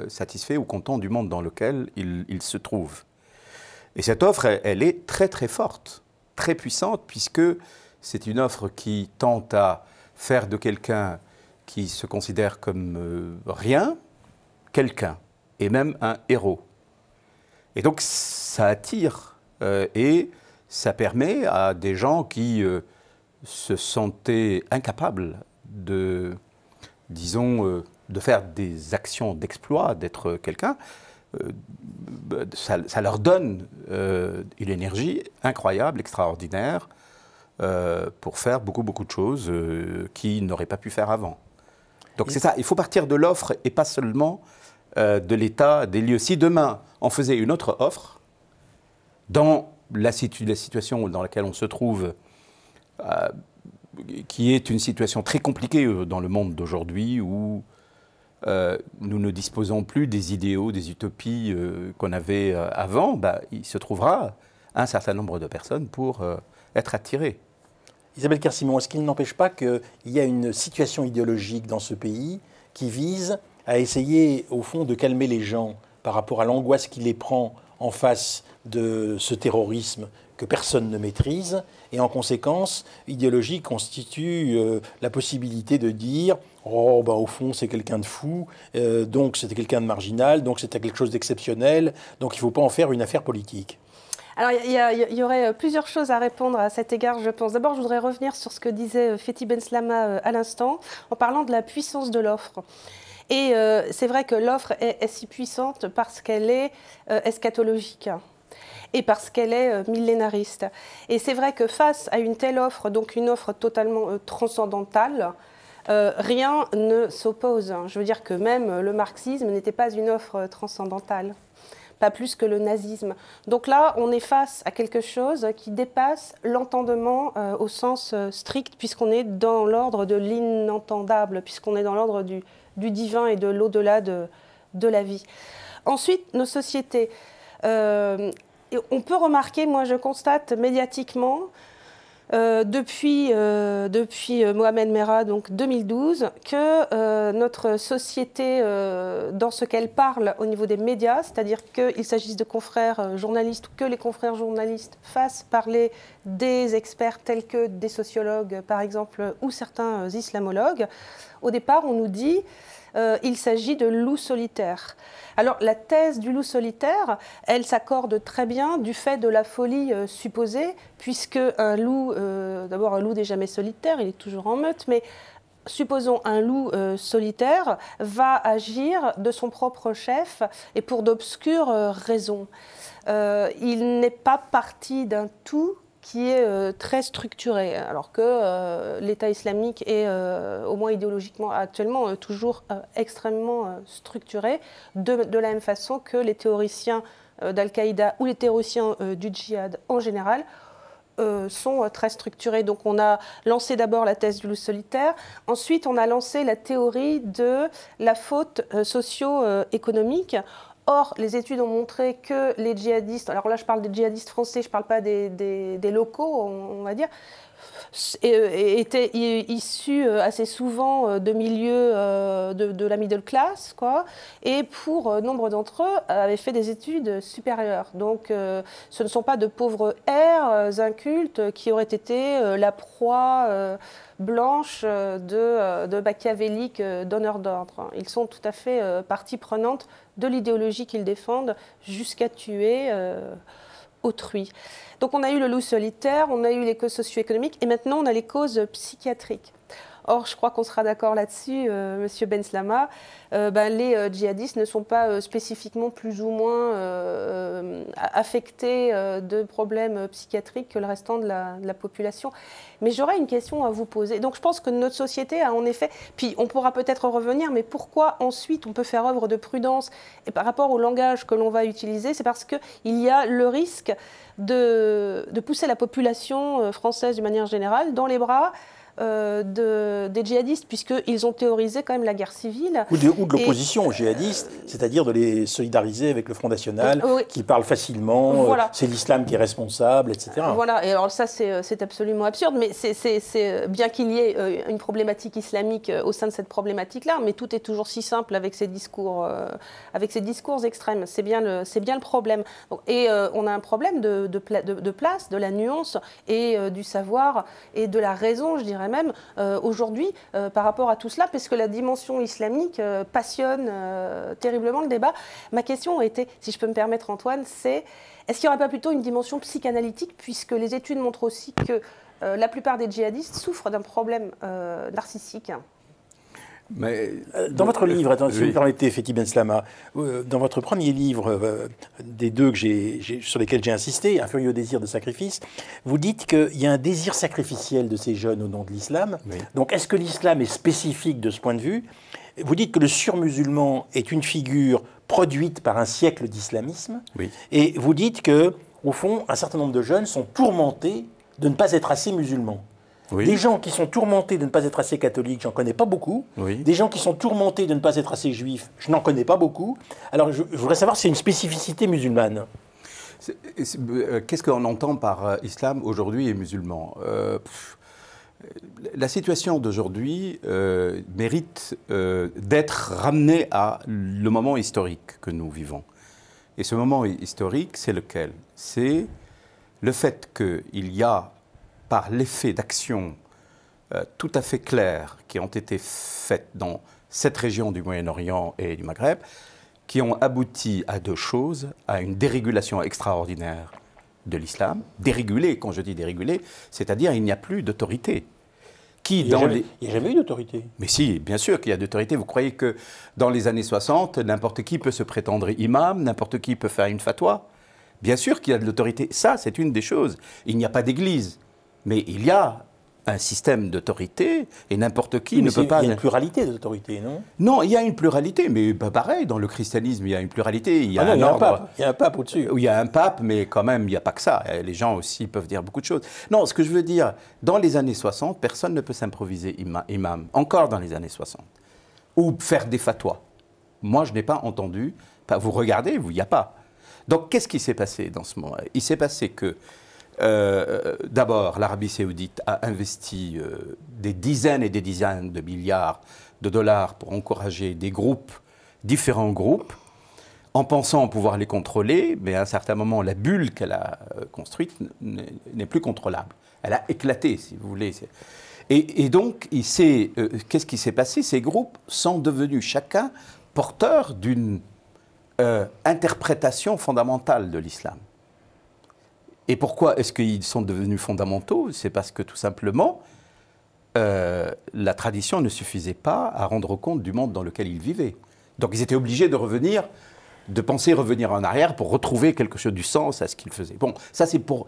E: satisfaits ou contents du monde dans lequel ils se trouvent. Et cette offre, elle est très très forte, très puissante, puisque c'est une offre qui tente à faire de quelqu'un qui se considère comme rien, quelqu'un, et même un héros. Et donc ça attire et ça permet à des gens qui se sentaient incapables de, disons, de faire des actions d'exploit, d'être quelqu'un, ça leur donne une énergie incroyable, extraordinaire, pour faire beaucoup, beaucoup de choses qu'ils n'auraient pas pu faire avant. Donc c'est ça, il faut partir de l'offre et pas seulement de l'état des lieux. Si demain, on faisait une autre offre, dans la situation dans laquelle on se trouve, qui est une situation très compliquée dans le monde d'aujourd'hui, où nous ne disposons plus des idéaux, des utopies qu'on avait avant, il se trouvera un certain nombre de personnes pour être attirées.
A: Isabelle Kersimon, est-ce qu'il n'empêche pas qu'il y a une situation idéologique dans ce pays qui vise à essayer, au fond, de calmer les gens par rapport à l'angoisse qui les prend en face de ce terrorisme que personne ne maîtrise, et en conséquence, idéologie constitue la possibilité de dire « Oh, au fond, c'est quelqu'un de fou, donc c'était quelqu'un de marginal, donc c'était quelque chose d'exceptionnel, donc il ne faut pas en faire une affaire politique ».
D: Alors, il y aurait plusieurs choses à répondre à cet égard, je pense. D'abord, je voudrais revenir sur ce que disait Fethi Benslama à l'instant, en parlant de la puissance de l'offre. Et c'est vrai que l'offre est si puissante parce qu'elle est eschatologique et parce qu'elle est millénariste. Et c'est vrai que face à une telle offre, donc une offre totalement transcendantale, rien ne s'oppose. Je veux dire que même le marxisme n'était pas une offre transcendantale, pas plus que le nazisme. Donc là, on est face à quelque chose qui dépasse l'entendement au sens strict, puisqu'on est dans l'ordre de l'inentendable, puisqu'on est dans l'ordre du divin et de l'au-delà de la vie. Ensuite, nos sociétés. On peut remarquer, moi je constate médiatiquement, depuis Mohamed Merah, donc 2012, que notre société, dans ce qu'elle parle au niveau des médias, c'est-à-dire qu'il s'agisse de confrères journalistes ou que les confrères journalistes fassent parler des experts tels que des sociologues, par exemple, ou certains islamologues, au départ, on nous dit il s'agit de loups solitaires. Alors, la thèse du loup solitaire, elle s'accorde très bien du fait de la folie supposée, puisque un loup, d'abord un loup n'est jamais solitaire, il est toujours en meute, mais supposons un loup solitaire va agir de son propre chef et pour d'obscures raisons. Il n'est pas parti d'un tout qui est très structuré, alors que l'État islamique est, au moins idéologiquement actuellement, toujours extrêmement structuré, de la même façon que les théoriciens d'Al-Qaïda ou les théoriciens du djihad en général sont très structurés. Donc on a lancé d'abord la thèse du loup solitaire, ensuite on a lancé la théorie de la faute socio-économique. Or, les études ont montré que les djihadistes, alors là je parle des djihadistes français, je ne parle pas des locaux, on va dire, étaient issus assez souvent de milieux de la middle class, quoi, et pour nombre d'entre eux avaient fait des études supérieures. Donc ce ne sont pas de pauvres hères incultes qui auraient été la proie blanche de machiavéliques donneurs d'ordre. Ils sont tout à fait partie prenante de l'idéologie qu'ils défendent jusqu'à tuer autrui. Donc on a eu le loup solitaire, on a eu les causes socio-économiques et maintenant on a les causes psychiatriques. Or, je crois qu'on sera d'accord là-dessus, Monsieur Benslama, les djihadistes ne sont pas spécifiquement plus ou moins affectés de problèmes psychiatriques que le restant de la population. Mais j'aurais une question à vous poser. Donc je pense que notre société a en effet, puis on pourra peut-être revenir, mais pourquoi ensuite on peut faire œuvre de prudence et par rapport au langage que l'on va utiliser, c'est parce qu'il y a le risque de pousser la population française d'une manière générale dans les bras des djihadistes, puisqu'ils ont théorisé quand même la guerre civile.
A: Ou de l'opposition aux djihadistes, c'est-à-dire de les solidariser avec le Front National, qui parle facilement, voilà. C'est l'islam qui est responsable, etc.
D: Voilà, et alors ça c'est absolument absurde, mais c'est bien qu'il y ait une problématique islamique au sein de cette problématique-là, mais tout est toujours si simple avec ces discours extrêmes. C'est bien le problème. Donc, et on a un problème de place, de la nuance et du savoir et de la raison, je dirais même, aujourd'hui, par rapport à tout cela, parce que la dimension islamique passionne terriblement le débat. Ma question était, si je peux me permettre Antoine, c'est est-ce qu'il n'y aurait pas plutôt une dimension psychanalytique, puisque les études montrent aussi que la plupart des djihadistes souffrent d'un problème narcissique?
A: Mais, dans votre livre, si vous me permettez, Fethi Benslama, dans votre premier livre, des deux sur lesquels j'ai insisté, Un furieux désir de sacrifice, vous dites qu'il y a un désir sacrificiel de ces jeunes au nom de l'islam. Oui. Donc est-ce que l'islam est spécifique de ce point de vue? Vous dites que le surmusulman est une figure produite par un siècle d'islamisme. Oui. Et vous dites que, au fond, un certain nombre de jeunes sont tourmentés de ne pas être assez musulmans. Oui. Des gens qui sont tourmentés de ne pas être assez catholiques, j'en connais pas beaucoup. Oui. Des gens qui sont tourmentés de ne pas être assez juifs, je n'en connais pas beaucoup. Alors je voudrais savoir si c'est une spécificité musulmane.
E: Qu'est-ce qu'on entend par islam aujourd'hui et musulman? La situation d'aujourd'hui mérite d'être ramenée à le moment historique que nous vivons. Et ce moment historique, c'est lequel? C'est le fait qu'il y a, par l'effet d'actions tout à fait claires qui ont été faites dans cette région du Moyen-Orient et du Maghreb, qui ont abouti à deux choses, à une dérégulation extraordinaire de l'islam. Dérégulé, quand je dis dérégulé, c'est-à-dire il n'y a plus d'autorité.
A: Il n'y a jamais eu d'autorité.
E: Mais si, bien sûr qu'il y a d'autorité. Vous croyez que dans les années 60, n'importe qui peut se prétendre imam, n'importe qui peut faire une fatwa? Bien sûr qu'il y a de l'autorité. Ça, c'est une des choses. Il n'y a pas d'église. Mais il y a un système d'autorité et n'importe qui ne peut pas...
A: Il y a une pluralité d'autorité, non?
E: Non, il y a une pluralité, mais pareil, dans le christianisme, il y a une pluralité. Il y a
A: il y a un pape au-dessus.
E: Il y a un pape, mais quand même, il n'y a pas que ça. Les gens aussi peuvent dire beaucoup de choses. Non, ce que je veux dire, dans les années 60, personne ne peut s'improviser imam, encore dans les années 60, ou faire des fatwas. Moi, je n'ai pas entendu... Vous regardez, il n'y a pas. Donc, qu'est-ce qui s'est passé dans ce moment? Il s'est passé que d'abord, l'Arabie saoudite a investi des dizaines et des dizaines de milliards de dollars pour encourager des groupes, différents groupes, en pensant pouvoir les contrôler, mais à un certain moment, la bulle qu'elle a construite n'est plus contrôlable. Elle a éclaté, si vous voulez. Et donc, qu'est-ce qui s'est passé? Ces groupes sont devenus chacun porteurs d'une interprétation fondamentale de l'islam. Et pourquoi est-ce qu'ils sont devenus fondamentaux? C'est parce que tout simplement, la tradition ne suffisait pas à rendre compte du monde dans lequel ils vivaient. Donc ils étaient obligés de penser revenir en arrière pour retrouver quelque chose du sens à ce qu'ils faisaient. Bon, ça c'est pour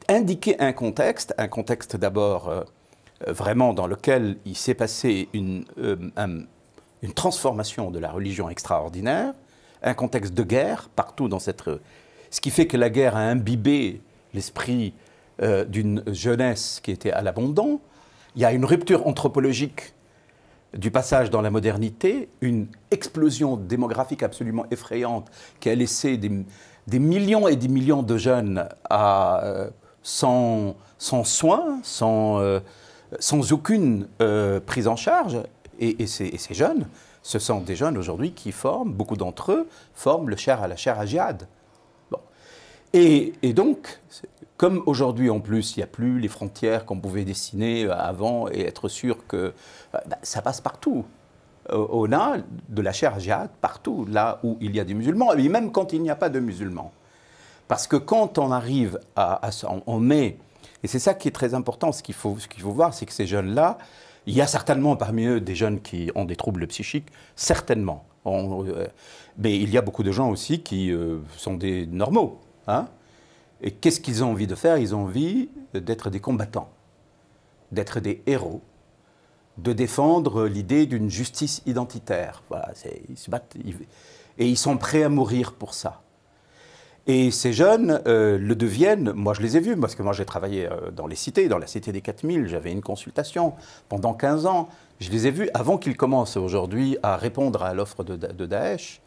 E: indiquer un contexte d'abord vraiment dans lequel il s'est passé une transformation de la religion extraordinaire, un contexte de guerre partout dans cette... Ce qui fait que la guerre a imbibé l'esprit d'une jeunesse qui était à l'abandon. Il y a une rupture anthropologique du passage dans la modernité, une explosion démographique absolument effrayante qui a laissé des millions et des millions de jeunes sans soins, sans aucune prise en charge. Et ces jeunes, ce sont des jeunes aujourd'hui qui beaucoup d'entre eux, forment la chair à djihad. Et donc, comme aujourd'hui en plus, il n'y a plus les frontières qu'on pouvait dessiner avant et être sûr que ça passe partout. On a de la chair à djihad partout, là où il y a des musulmans, et même quand il n'y a pas de musulmans. Parce que quand on arrive on met, et c'est ça qui est très important, ce qu'il faut voir, c'est que ces jeunes-là, il y a certainement parmi eux des jeunes qui ont des troubles psychiques, certainement. Mais il y a beaucoup de gens aussi qui sont des normaux. Hein? Et qu'est-ce qu'ils ont envie de faire? Ils ont envie d'être des combattants, d'être des héros, de défendre l'idée d'une justice identitaire. Voilà, ils se battent et ils sont prêts à mourir pour ça. Et ces jeunes le deviennent, moi je les ai vus, parce que moi j'ai travaillé dans les cités, dans la cité des 4000, j'avais une consultation pendant 15 ans. Je les ai vus avant qu'ils commencent aujourd'hui à répondre à l'offre de Daesh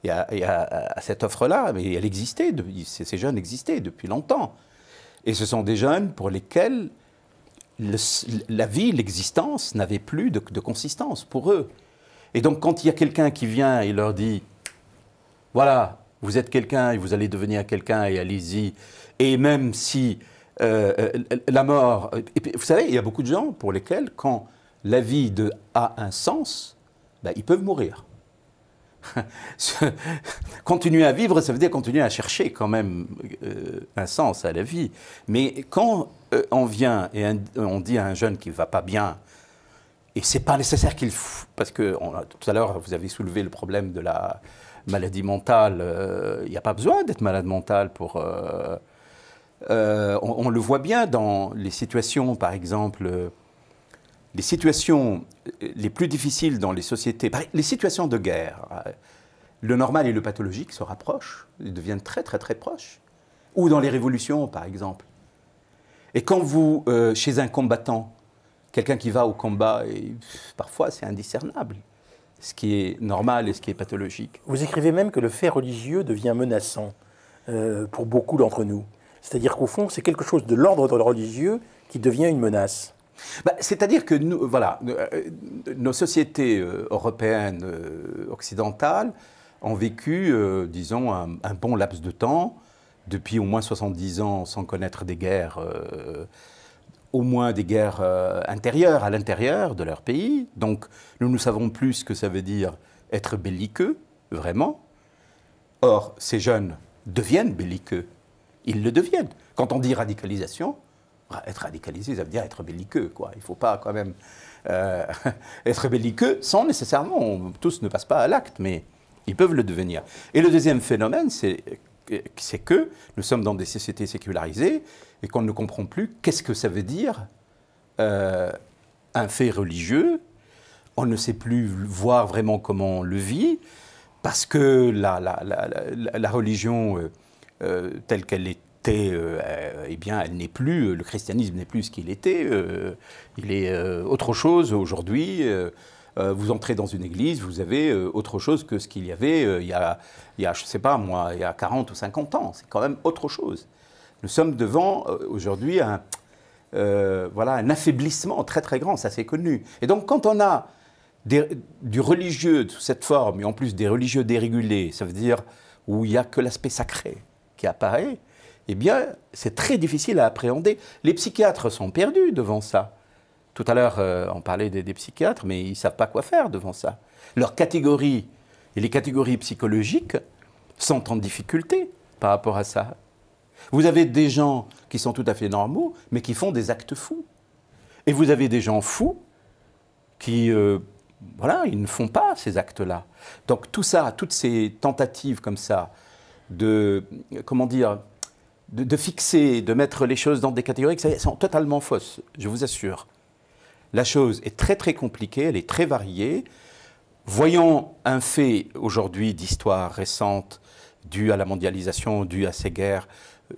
E: et à cette offre-là, mais elle existait, ces jeunes existaient depuis longtemps. Et ce sont des jeunes pour lesquels la vie, l'existence n'avait plus de consistance pour eux. Et donc quand il y a quelqu'un qui vient et leur dit, voilà, vous êtes quelqu'un et vous allez devenir quelqu'un et allez-y. Et même si la mort... Vous savez, il y a beaucoup de gens pour lesquels, quand la vie a un sens, ben, ils peuvent mourir. Continuer à vivre, ça veut dire continuer à chercher quand même un sens à la vie. Mais quand on vient et on dit à un jeune qui ne va pas bien, et ce n'est pas nécessaire qu'il... Parce que tout à l'heure, vous avez soulevé le problème de la maladie mentale. Il n'y a pas besoin d'être malade mental pour... on le voit bien dans les situations, par exemple, les situations les plus difficiles dans les sociétés, les situations de guerre. Le normal et le pathologique se rapprochent, ils deviennent très très très proches. Ou dans les révolutions, par exemple. Et quand vous, chez un combattant, quelqu'un qui va au combat, et parfois c'est indiscernable, ce qui est normal et ce qui est pathologique.
A: Vous écrivez même que le fait religieux devient menaçant pour beaucoup d'entre nous. C'est-à-dire qu'au fond, c'est quelque chose de l'ordre religieux qui devient une menace.
E: C'est-à-dire que nous, voilà, nos sociétés européennes, occidentales, ont vécu, disons, un bon laps de temps, depuis au moins 70 ans, sans connaître des guerres, au moins des guerres intérieures à l'intérieur de leur pays. Donc, nous savons plus ce que ça veut dire être belliqueux, vraiment. Or, ces jeunes deviennent belliqueux. Ils le deviennent. Quand on dit radicalisation, être radicalisé, ça veut dire être belliqueux, quoi. Il ne faut pas quand même être belliqueux sans nécessairement, tous ne passent pas à l'acte, mais ils peuvent le devenir. Et le deuxième phénomène, c'est que nous sommes dans des sociétés sécularisées et qu'on ne comprend plus qu'est-ce que ça veut dire un fait religieux. On ne sait plus voir vraiment comment on le vit, parce que la religion telle qu'elle était, eh bien, elle n'est plus, le christianisme n'est plus ce qu'il était, il est autre chose aujourd'hui. Vous entrez dans une église, vous avez autre chose que ce qu'il y avait il y a, je ne sais pas moi, il y a 40 ou 50 ans. C'est quand même autre chose. Nous sommes devant aujourd'hui voilà, un affaiblissement très très grand, ça c'est connu. Et donc quand on a du religieux sous cette forme, et en plus des religieux dérégulés, ça veut dire où il n'y a que l'aspect sacré qui apparaît, eh bien, c'est très difficile à appréhender. Les psychiatres sont perdus devant ça. Tout à l'heure, on parlait des psychiatres, mais ils ne savent pas quoi faire devant ça. Leurs catégories et les catégories psychologiques sont en difficulté par rapport à ça. Vous avez des gens qui sont tout à fait normaux, mais qui font des actes fous. Et vous avez des gens fous qui, voilà, ils ne font pas ces actes-là. Donc tout ça, toutes ces tentatives comme ça de, comment dire, de fixer, de mettre les choses dans des catégories qui sont totalement fausses, je vous assure. La chose est très très compliquée, elle est très variée. Voyons un fait aujourd'hui d'histoire récente due à la mondialisation, due à ces guerres,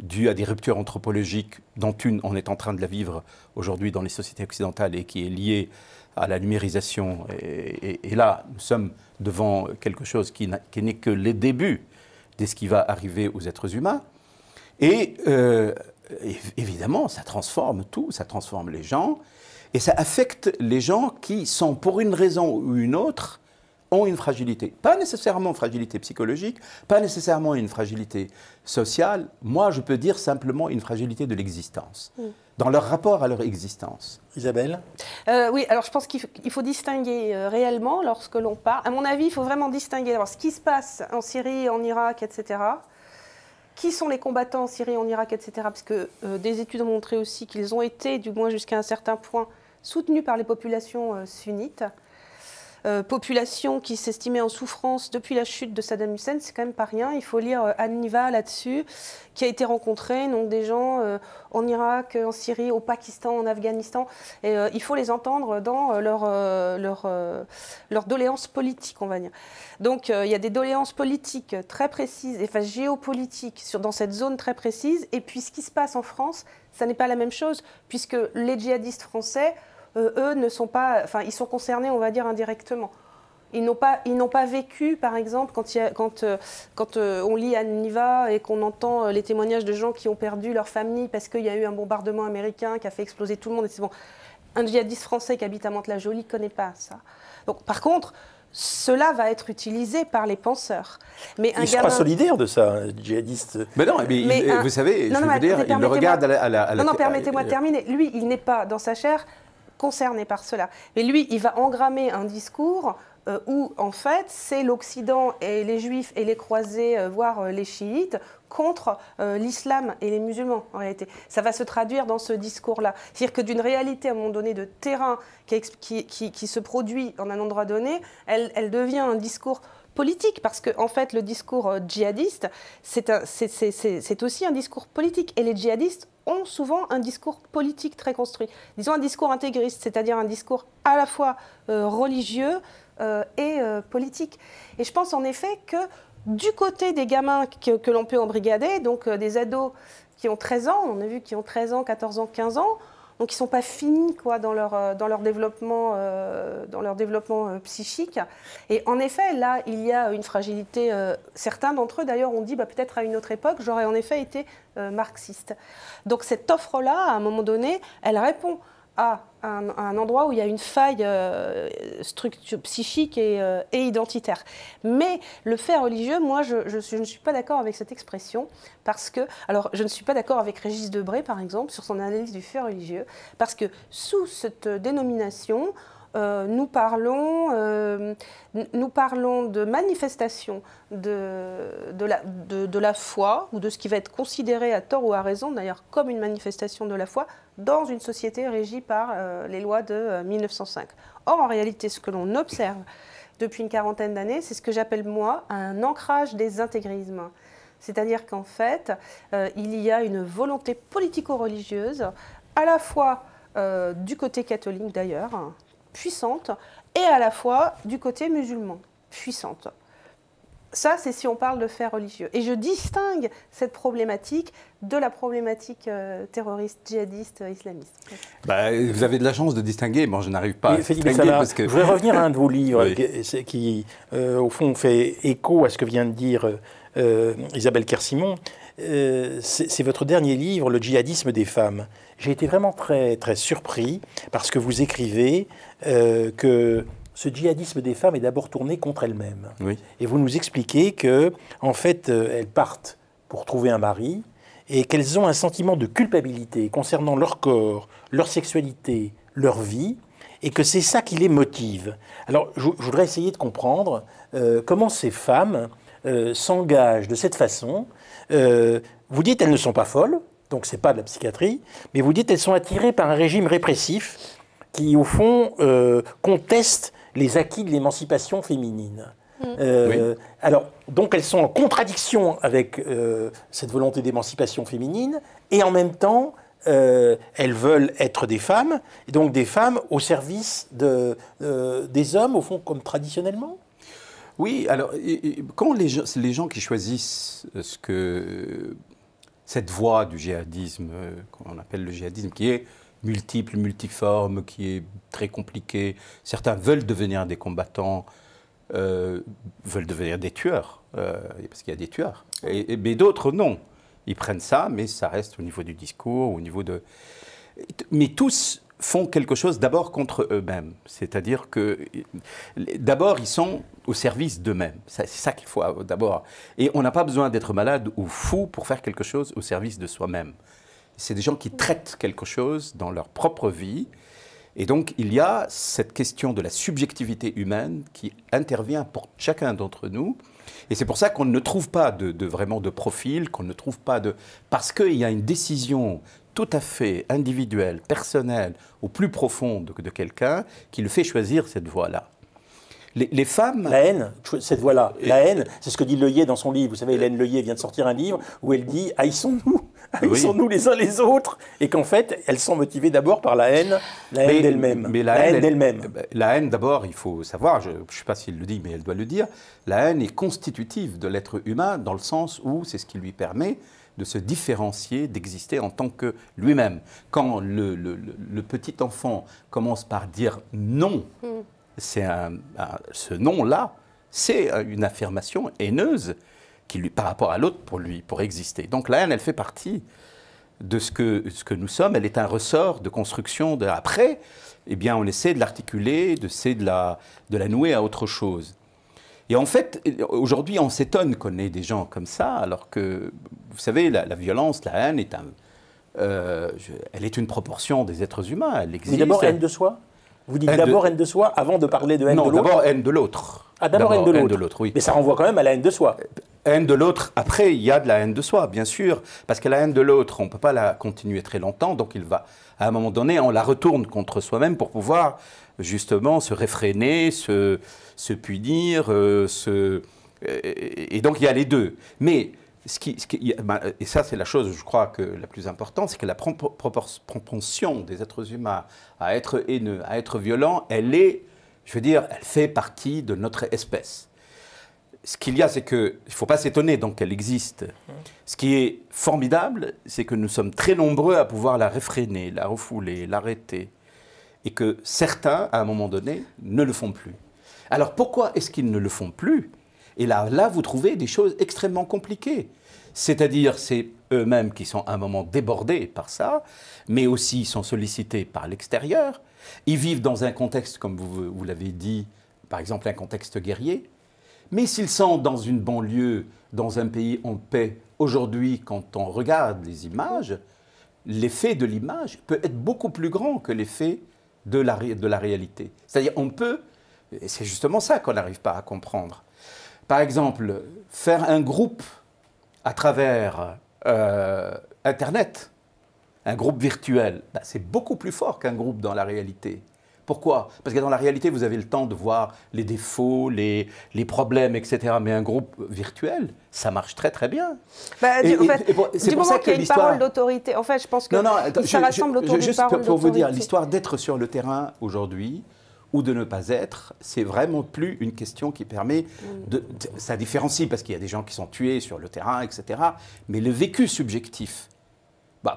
E: due à des ruptures anthropologiques dont une, on est en train de la vivre aujourd'hui dans les sociétés occidentales et qui est liée à la numérisation. Et là, nous sommes devant quelque chose qui n'est que les débuts de ce qui va arriver aux êtres humains. Et évidemment, ça transforme tout, ça transforme les gens, et ça affecte les gens qui sont, pour une raison ou une autre, ont une fragilité. Pas nécessairement une fragilité psychologique, pas nécessairement une fragilité sociale. Moi, je peux dire simplement une fragilité de l'existence, dans leur rapport à leur existence.
A: Isabelle ?
D: Oui, alors je pense qu'il faut distinguer réellement lorsque l'on parle. À mon avis, il faut vraiment distinguer alors, ce qui se passe en Syrie, en Irak, etc. Qui sont les combattants en Syrie, en Irak, etc. Parce que des études ont montré aussi qu'ils ont été, du moins jusqu'à un certain point, soutenus par les populations sunnites. population qui s'estimait en souffrance depuis la chute de Saddam Hussein, c'est quand même pas rien. Il faut lire Haniva là-dessus, qui a été rencontré, donc des gens en Irak, en Syrie, au Pakistan, en Afghanistan. Et il faut les entendre dans leur doléances politiques, on va dire. Donc il y a des doléances politiques très précises, enfin géopolitiques, dans cette zone très précise. Et puis ce qui se passe en France, ça n'est pas la même chose, puisque les djihadistes français, eux, ne sont pas, enfin, ils sont concernés, on va dire, indirectement. Ils n'ont pas vécu, par exemple, quand on lit Haniva et qu'on entend les témoignages de gens qui ont perdu leur famille parce qu'il y a eu un bombardement américain qui a fait exploser tout le monde. Et c'est bon. Un djihadiste français qui habite à Mantes-la-Jolie ne connaît pas ça. Donc, par contre, cela va être utilisé par les penseurs. Mais
A: il sera solidaire de ça, un djihadiste.
E: Mais non, vous savez, je veux vous dire, il le regarde à la...
D: Non, permettez-moi de terminer. Lui, il n'est pas, dans sa chair, concerné par cela. Mais lui, il va engrammer un discours où, en fait, c'est l'Occident et les Juifs et les croisés, voire les chiites, contre l'islam et les musulmans, en réalité. Ça va se traduire dans ce discours-là. C'est-à-dire que d'une réalité, à un moment donné, de terrain qui se produit en un endroit donné, elle devient un discours politique, parce que en fait, le discours djihadiste, c'est aussi un discours politique. Et les djihadistes ont souvent un discours politique très construit. Disons un discours intégriste, c'est-à-dire un discours à la fois religieux et politique. Et je pense en effet que du côté des gamins que l'on peut embrigader, donc des ados qui ont 13 ans, on a vu qui ont 13 ans, 14 ans, 15 ans, donc ils ne sont pas finis quoi, dans leur développement psychique. Et en effet, là, il y a une fragilité. Certains d'entre eux, d'ailleurs, ont dit peut-être à une autre époque, j'aurais en effet été marxiste. Donc cette offre-là, à un moment donné, elle répond à un endroit où il y a une faille structure psychique et identitaire. Mais le fait religieux, moi, je ne suis pas d'accord avec cette expression, parce que, alors, je ne suis pas d'accord avec Régis Debray, par exemple, sur son analyse du fait religieux, parce que sous cette dénomination, nous parlons de manifestation de la foi, ou de ce qui va être considéré à tort ou à raison, d'ailleurs, comme une manifestation de la foi, dans une société régie par les lois de 1905. Or, en réalité, ce que l'on observe depuis une quarantaine d'années, c'est ce que j'appelle, moi, un ancrage des intégrismes. C'est-à-dire qu'en fait, il y a une volonté politico-religieuse, à la fois du côté catholique d'ailleurs, puissante, et à la fois du côté musulman, puissante. Ça, c'est si on parle de faits religieux. Et je distingue cette problématique de la problématique terroriste, djihadiste, islamiste.
E: Vous avez de la chance de distinguer. Moi, je n'arrive pas à distinguer parce que...
A: Je voudrais revenir à un de vos livres
E: oui.
A: qui au fond, fait écho à ce que vient de dire Isabelle Kersimon. C'est votre dernier livre, Le djihadisme des femmes. J'ai été vraiment très, très surpris parce que vous écrivez que ce djihadisme des femmes est d'abord tourné contre elles-mêmes. Oui. Et vous nous expliquez que, en fait, elles partent pour trouver un mari et qu'elles ont un sentiment de culpabilité concernant leur corps, leur sexualité, leur vie, et que c'est ça qui les motive. Alors, je voudrais essayer de comprendre comment ces femmes s'engagent de cette façon. Vous dites qu'elles ne sont pas folles, donc ce n'est pas de la psychiatrie, mais vous dites qu'elles sont attirées par un régime répressif qui, au fond, conteste les acquis de l'émancipation féminine. Oui. Alors, donc elles sont en contradiction avec cette volonté d'émancipation féminine, et en même temps, elles veulent être des femmes, et donc des femmes au service des hommes, au fond, comme traditionnellement.
E: Oui, alors, quand les gens qui choisissent cette voie du djihadisme, qu'on appelle le djihadisme, qui est multiple, multiforme, qui est très compliqué. Certains veulent devenir des combattants, veulent devenir des tueurs, parce qu'il y a des tueurs. Mais d'autres, non. Ils prennent ça, mais ça reste au niveau du discours, au niveau de... Mais tous font quelque chose d'abord contre eux-mêmes. C'est-à-dire que d'abord, ils sont au service d'eux-mêmes. C'est ça qu'il faut d'abord. Et on n'a pas besoin d'être malade ou fou pour faire quelque chose au service de soi-même. C'est des gens qui traitent quelque chose dans leur propre vie. Et donc, il y a cette question de la subjectivité humaine qui intervient pour chacun d'entre nous. Et c'est pour ça qu'on ne trouve pas vraiment de profil, qu'on ne trouve pas de... Parce qu'il y a une décision tout à fait individuelle, personnelle, au plus profond de quelqu'un qui le fait choisir cette voie-là. Les femmes...
A: La haine, cette voix-là, la haine, c'est ce que dit Leuillet dans son livre. Vous savez, Hélène Leuillet vient de sortir un livre où elle dit « haïssons-nous les uns les autres » et qu'en fait, elles sont motivées d'abord par la haine d'elles-mêmes.
E: Mais la haine d'elles-mêmes. La haine, d'abord, il faut savoir, je ne sais pas s'il le dit, mais elle doit le dire, la haine est constitutive de l'être humain dans le sens où c'est ce qui lui permet de se différencier, d'exister en tant que lui-même. Quand le petit enfant commence par dire « non », ce non-là, c'est une affirmation haineuse qui lui, par rapport à l'autre pour exister. Donc la haine, elle fait partie de ce que nous sommes. Elle est un ressort de construction. Après, eh bien, on essaie de l'articuler, de la nouer à autre chose. Et en fait, aujourd'hui, on s'étonne qu'on ait des gens comme ça, alors que, vous savez, la violence, la haine, elle est une proportion des êtres humains. Elle existe.
A: Mais d'abord, haine de soi ? Vous dites d'abord haine de soi avant de parler de haine de l'autre ?
E: Non, d'abord haine de l'autre.
A: Ah, d'abord haine de l'autre,
E: oui.
A: Mais ça renvoie quand même à la haine de soi.
E: Haine de l'autre, après, il y a de la haine de soi, bien sûr, parce que la haine de l'autre, on ne peut pas la continuer très longtemps, donc à un moment donné, on la retourne contre soi-même pour pouvoir, justement, se réfréner, se punir, et donc il y a les deux. Mais, et ça c'est la chose, je crois, la plus importante, c'est que la propension des êtres humains à être haineux, à être violents, elle fait partie de notre espèce. Ce qu'il y a, c'est qu'il ne faut pas s'étonner donc qu'elle existe. Ce qui est formidable, c'est que nous sommes très nombreux à pouvoir la réfréner, la refouler, l'arrêter. Et que certains, à un moment donné, ne le font plus. Alors pourquoi est-ce qu'ils ne le font plus? Et là, vous trouvez des choses extrêmement compliquées. C'est-à-dire, c'est eux-mêmes qui sont à un moment débordés par ça, mais aussi sont sollicités par l'extérieur. Ils vivent dans un contexte, comme vous l'avez dit, par exemple un contexte guerrier. Mais s'ils sont dans une banlieue, dans un pays en paix, aujourd'hui, quand on regarde les images, l'effet de l'image peut être beaucoup plus grand que l'effet de la réalité. C'est-à-dire, on peut, et c'est justement ça qu'on n'arrive pas à comprendre. Par exemple, faire un groupe à travers Internet, un groupe virtuel, c'est beaucoup plus fort qu'un groupe dans la réalité. Pourquoi? Parce que dans la réalité, vous avez le temps de voir les défauts, les problèmes, etc. Mais un groupe virtuel, ça marche très très bien.
D: Du moment qu'il y a une parole d'autorité, en fait, je pense que ça rassemble autour d'une parole d'autorité.
E: Juste pour vous dire, l'histoire d'être sur le terrain aujourd'hui, ou de ne pas être, c'est vraiment plus une question qui permet de... Ça différencie, parce qu'il y a des gens qui sont tués sur le terrain, etc. Mais le vécu subjectif...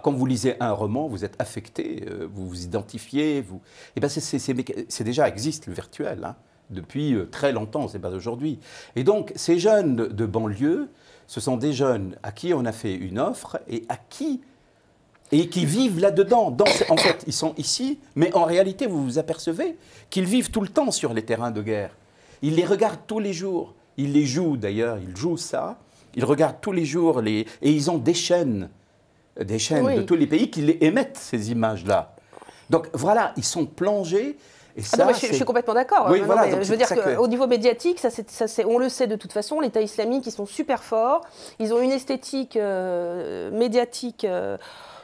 E: quand vous lisez un roman, vous êtes affecté, vous vous identifiez, et c'est déjà existe le virtuel, hein, depuis très longtemps, c'est pas d'aujourd'hui. Et donc, ces jeunes de banlieue, ce sont des jeunes à qui on a fait une offre et qui vivent là-dedans. En fait, ils sont ici, mais en réalité, vous vous apercevez qu'ils vivent tout le temps sur les terrains de guerre. Ils les regardent tous les jours. Ils les jouent d'ailleurs, ils jouent ça. Ils regardent tous les jours et ils ont des chaînes de tous les pays qui les émettent, ces images-là. Donc voilà, ils sont plongés. Et ça,
D: je suis complètement d'accord.
E: Oui, voilà,
D: je veux dire qu'au niveau médiatique, on le sait de toute façon, l'État islamique, ils sont super forts. Ils ont une esthétique médiatique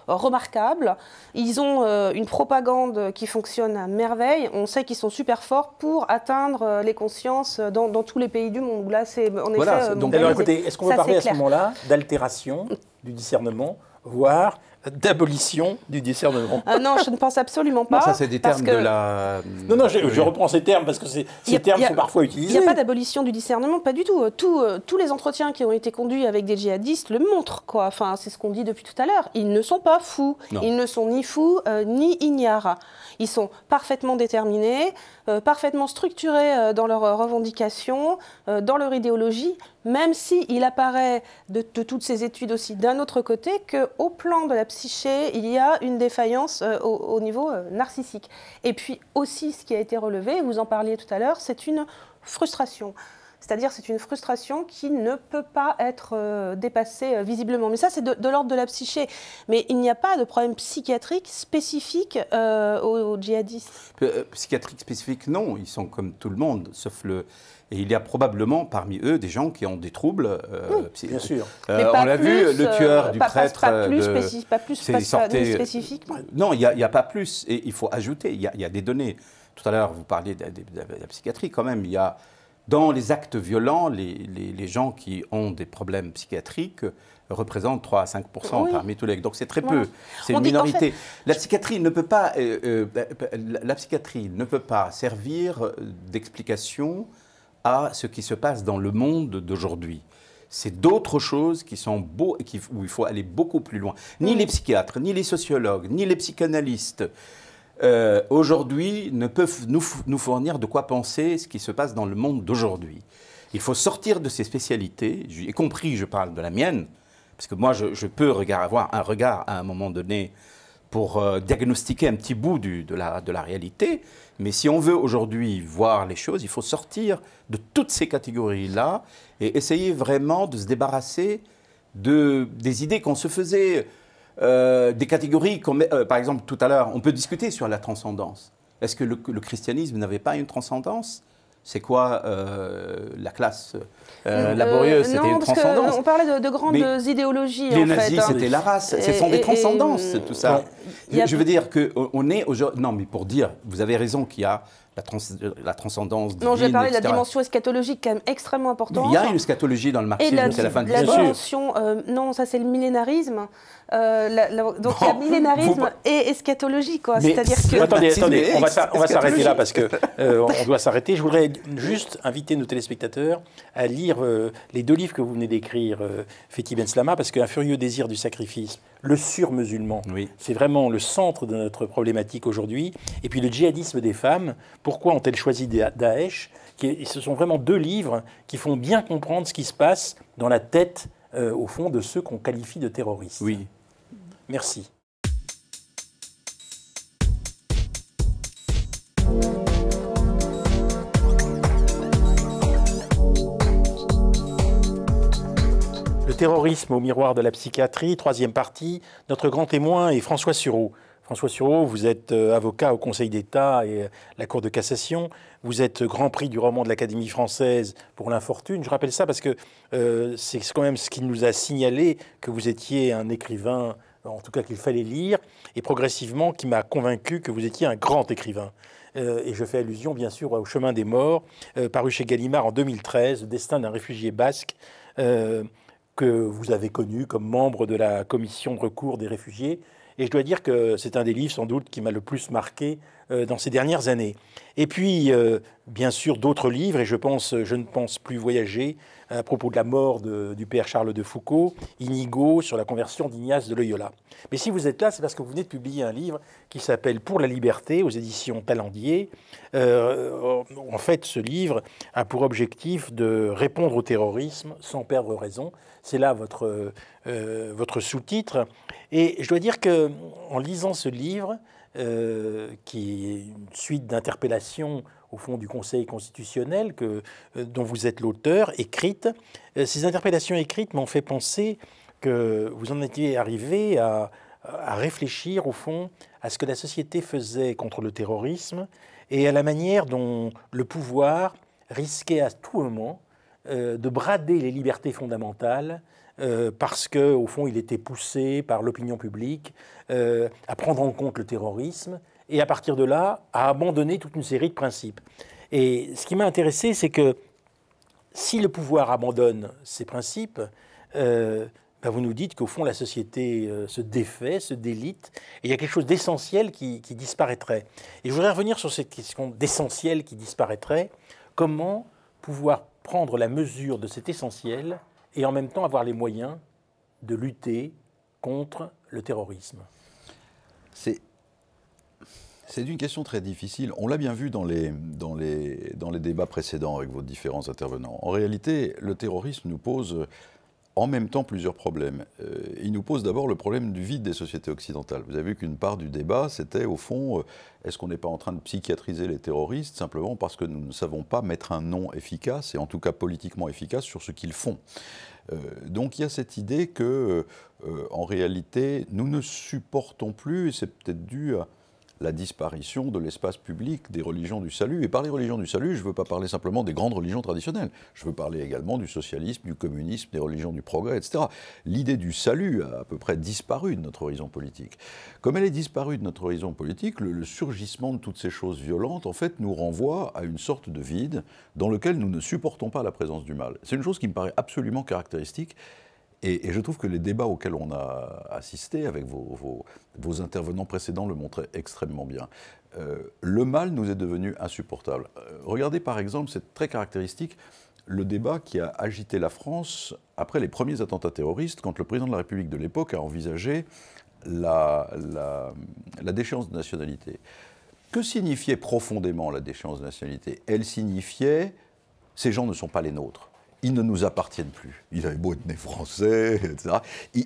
D: remarquable. Ils ont une propagande qui fonctionne à merveille. On sait qu'ils sont super forts pour atteindre les consciences dans tous les pays du monde. Là, c'est en effet.
A: Donc, alors écoutez, est-ce qu'on peut parler à ce moment-là d'altération du discernement, voire d'abolition du discernement?
D: Non, je ne pense absolument pas.
E: Non, ça, c'est des termes de la...
A: Non, je reprends ces termes parce que ces termes sont parfois utilisés.
D: Il n'y a pas d'abolition du discernement, pas du tout. Tous les entretiens qui ont été conduits avec des djihadistes le montrent, quoi. Enfin, c'est ce qu'on dit depuis tout à l'heure. Ils ne sont pas fous. Non. Ils ne sont ni fous, ni ignares. Ils sont parfaitement déterminés, parfaitement structurés dans leurs revendications, dans leur idéologie, même s'il apparaît de toutes ces études aussi d'un autre côté qu'au plan de la psyché, il y a une défaillance au niveau narcissique. Et puis aussi, ce qui a été relevé, vous en parliez tout à l'heure, c'est une frustration. C'est-à-dire c'est une frustration qui ne peut pas être dépassée visiblement. Mais ça, c'est de l'ordre de la psyché. Mais il n'y a pas de problème psychiatrique spécifique aux djihadistes.
E: Psychiatrique spécifique, non. Ils sont comme tout le monde, sauf le... Et il y a probablement parmi eux des gens qui ont des troubles.
A: Oui, bien sûr.
E: On l'a vu, le tueur du prêtre.
D: Pas plus spécifique.
E: Non, il n'y a pas plus. Et il faut ajouter, il y a des données tout à l'heure, vous parliez de la psychiatrie, quand même, il y a dans les actes violents, les gens qui ont des problèmes psychiatriques représentent 3 à 5 parmi tous les... Donc c'est très peu, c'est une minorité. En fait, la psychiatrie ne peut pas, servir d'explication à ce qui se passe dans le monde d'aujourd'hui. C'est d'autres choses qui sont où il faut aller beaucoup plus loin. Ni les psychiatres, ni les sociologues, ni les psychanalystes aujourd'hui ne peuvent nous fournir de quoi penser ce qui se passe dans le monde d'aujourd'hui. Il faut sortir de ces spécialités, y compris, je parle de la mienne, parce que moi, je peux avoir un regard à un moment donné pour diagnostiquer un petit bout de la réalité, mais si on veut aujourd'hui voir les choses, il faut sortir de toutes ces catégories-là et essayer vraiment de se débarrasser des idées qu'on se faisait, des catégories, par exemple, tout à l'heure, on peut discuter sur la transcendance. Est-ce que le christianisme n'avait pas une transcendance ? C'est quoi la classe laborieuse? C'était une transcendance.
D: On parlait de grandes idéologies.
E: Les nazis, c'était la race. Ce sont des transcendances, tout ça. Je veux dire qu'on est aujourd'hui... Non, mais pour dire, vous avez raison qu'il y a la transcendance divine,
D: non, j'ai parlé de la
E: etc.
D: dimension eschatologique quand même extrêmement importante.
E: Mais il y a une eschatologie dans le marxisme, c'est la fin de l'histoire.
D: La dimension, non, ça c'est le millénarisme. Donc il y a millénarisme et eschatologie, quoi. C'est-à-dire que...
A: Attendez, on va s'arrêter là parce que on doit s'arrêter. Je voudrais juste inviter nos téléspectateurs à lire les 2 livres que vous venez d'écrire, Fethi Benslama, parce qu'un furieux désir du sacrifice, le surmusulman, c'est vraiment le centre de notre problématique aujourd'hui. Et puis le djihadisme des femmes, pourquoi ont-elles choisi Daesh? Ce sont vraiment 2 livres qui font bien comprendre ce qui se passe dans la tête, au fond, de ceux qu'on qualifie de terroristes.
E: Oui.
A: Merci. Le terrorisme au miroir de la psychiatrie, 3e partie. Notre grand témoin est François Sureau. François Sureau, vous êtes avocat au Conseil d'État et à la Cour de cassation. Vous êtes grand prix du roman de l'Académie française pour l'infortune. Je rappelle ça parce que c'est quand même ce qui nous a signalé que vous étiez un écrivain, en tout cas qu'il fallait lire, et progressivement qui m'a convaincu que vous étiez un grand écrivain. Et je fais allusion bien sûr au Chemin des morts, paru chez Gallimard en 2013, le destin d'un réfugié basque, que vous avez connu comme membre de la commission de recours des réfugiés. Et je dois dire que c'est un des livres, sans doute, qui m'a le plus marqué dans ces dernières années. Et puis, bien sûr, d'autres livres, et je ne pense plus voyager, à propos de la mort du père Charles de Foucault, Inigo, sur la conversion d'Ignace de Loyola. Mais si vous êtes là, c'est parce que vous venez de publier un livre qui s'appelle « Pour la liberté » aux éditions Talendier. En fait, ce livre a pour objectif de répondre au terrorisme sans perdre raison. C'est là votre sous-titre. Et je dois dire qu'en lisant ce livre, qui est une suite d'interpellations au fond du Conseil constitutionnel dont vous êtes l'auteur, écrites, ces interpellations écrites m'ont fait penser que vous en étiez arrivé à réfléchir au fond à ce que la société faisait contre le terrorisme et à la manière dont le pouvoir risquait à tout moment de brader les libertés fondamentales parce qu'au fond, il était poussé par l'opinion publique à prendre en compte le terrorisme et à partir de là, à abandonner toute une série de principes. Et ce qui m'a intéressé, c'est que si le pouvoir abandonne ces principes, vous nous dites qu'au fond, la société se défait, se délite, et il y a quelque chose d'essentiel qui disparaîtrait. Et je voudrais revenir sur cette question d'essentiel qui disparaîtrait. Comment pouvoir prendre la mesure de cet essentiel et en même temps avoir les moyens de lutter contre le terrorisme?
F: C'est une question très difficile. On l'a bien vu dans les débats précédents avec vos différents intervenants. En réalité, le terrorisme nous pose en même temps plusieurs problèmes. Il nous pose d'abord le problème du vide des sociétés occidentales. Vous avez vu qu'une part du débat, c'était au fond, est-ce qu'on n'est pas en train de psychiatriser les terroristes simplement parce que nous ne savons pas mettre un nom efficace, et en tout cas politiquement efficace, sur ce qu'ils font. Donc il y a cette idée que, en réalité, nous ne supportons plus, et c'est peut-être dû la disparition de l'espace public des religions du salut. Et par les religions du salut, je ne veux pas parler simplement des grandes religions traditionnelles. Je veux parler également du socialisme, du communisme, des religions du progrès, etc. L'idée du salut a à peu près disparu de notre horizon politique. Comme elle est disparue de notre horizon politique, le surgissement de toutes ces choses violentes, en fait, nous renvoie à une sorte de vide dans lequel nous ne supportons pas la présence du mal. C'est une chose qui me paraît absolument caractéristique. Et je trouve que les débats auxquels on a assisté avec vos intervenants précédents le montraient extrêmement bien. Le mal nous est devenu insupportable. Regardez par exemple, c'est très caractéristique, le débat qui a agité la France après les premiers attentats terroristes, quand le président de la République de l'époque a envisagé la déchéance de nationalité. Que signifiait profondément la déchéance de nationalité? Elle signifiait « ces gens ne sont pas les nôtres ». Ils ne nous appartiennent plus. Ils avaient beau être nés français, etc.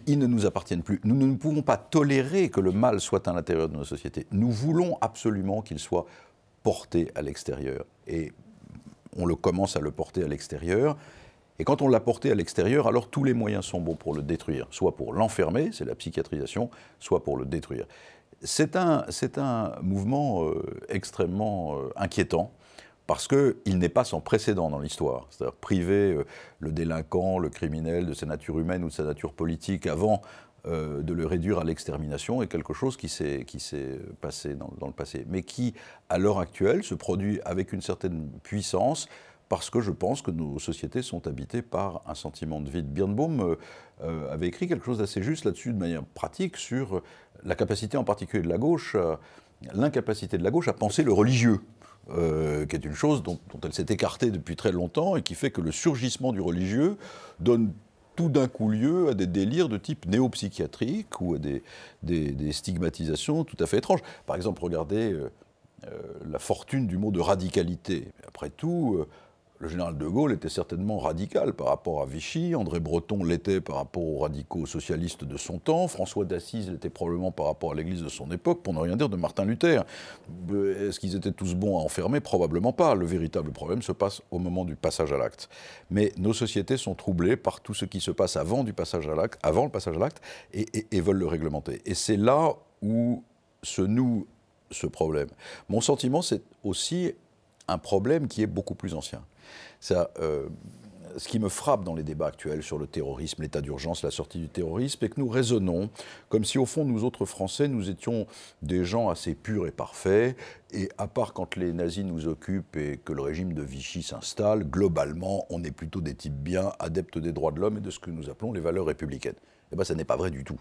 F: Ils ne nous appartiennent plus. Nous ne pouvons pas tolérer que le mal soit à l'intérieur de nos sociétés. Nous voulons absolument qu'il soit porté à l'extérieur. Et on commence à le porter à l'extérieur. Et quand on l'a porté à l'extérieur, alors tous les moyens sont bons pour le détruire. Soit pour l'enfermer, c'est la psychiatrisation, soit pour le détruire. C'est un mouvement extrêmement inquiétant. Parce qu'il n'est pas sans précédent dans l'histoire. C'est-à-dire priver le délinquant, le criminel de sa nature humaine ou de sa nature politique avant de le réduire à l'extermination est quelque chose qui s'est passé dans le passé. Mais qui, à l'heure actuelle, se produit avec une certaine puissance parce que je pense que nos sociétés sont habitées par un sentiment de vide. Birnbaum avait écrit quelque chose d'assez juste là-dessus, de manière pratique, sur la capacité en particulier de la gauche, l'incapacité de la gauche à penser le religieux. Qui est une chose dont elle s'est écartée depuis très longtemps et qui fait que le surgissement du religieux donne tout d'un coup lieu à des délires de type néopsychiatrique ou à des stigmatisations tout à fait étranges. Par exemple, regardez la fortune du mot de radicalité. Après tout, le général de Gaulle était certainement radical par rapport à Vichy, André Breton l'était par rapport aux radicaux socialistes de son temps, François d'Assise l'était probablement par rapport à l'Église de son époque, pour ne rien dire de Martin Luther. Est-ce qu'ils étaient tous bons à enfermer? Probablement pas. Le véritable problème se passe au moment du passage à l'acte. Mais nos sociétés sont troublées par tout ce qui se passe avant le passage à l'acte, et veulent le réglementer. Et c'est là où se noue ce problème. Mon sentiment, c'est aussi un problème qui est beaucoup plus ancien. Ce qui me frappe dans les débats actuels sur le terrorisme, l'état d'urgence, la sortie du terrorisme, c'est que nous raisonnons comme si au fond nous autres Français, nous étions des gens assez purs et parfaits, et à part quand les nazis nous occupent et que le régime de Vichy s'installe, globalement on est plutôt des types bien adeptes des droits de l'homme et de ce que nous appelons les valeurs républicaines. Eh bien ça n'est pas vrai du tout.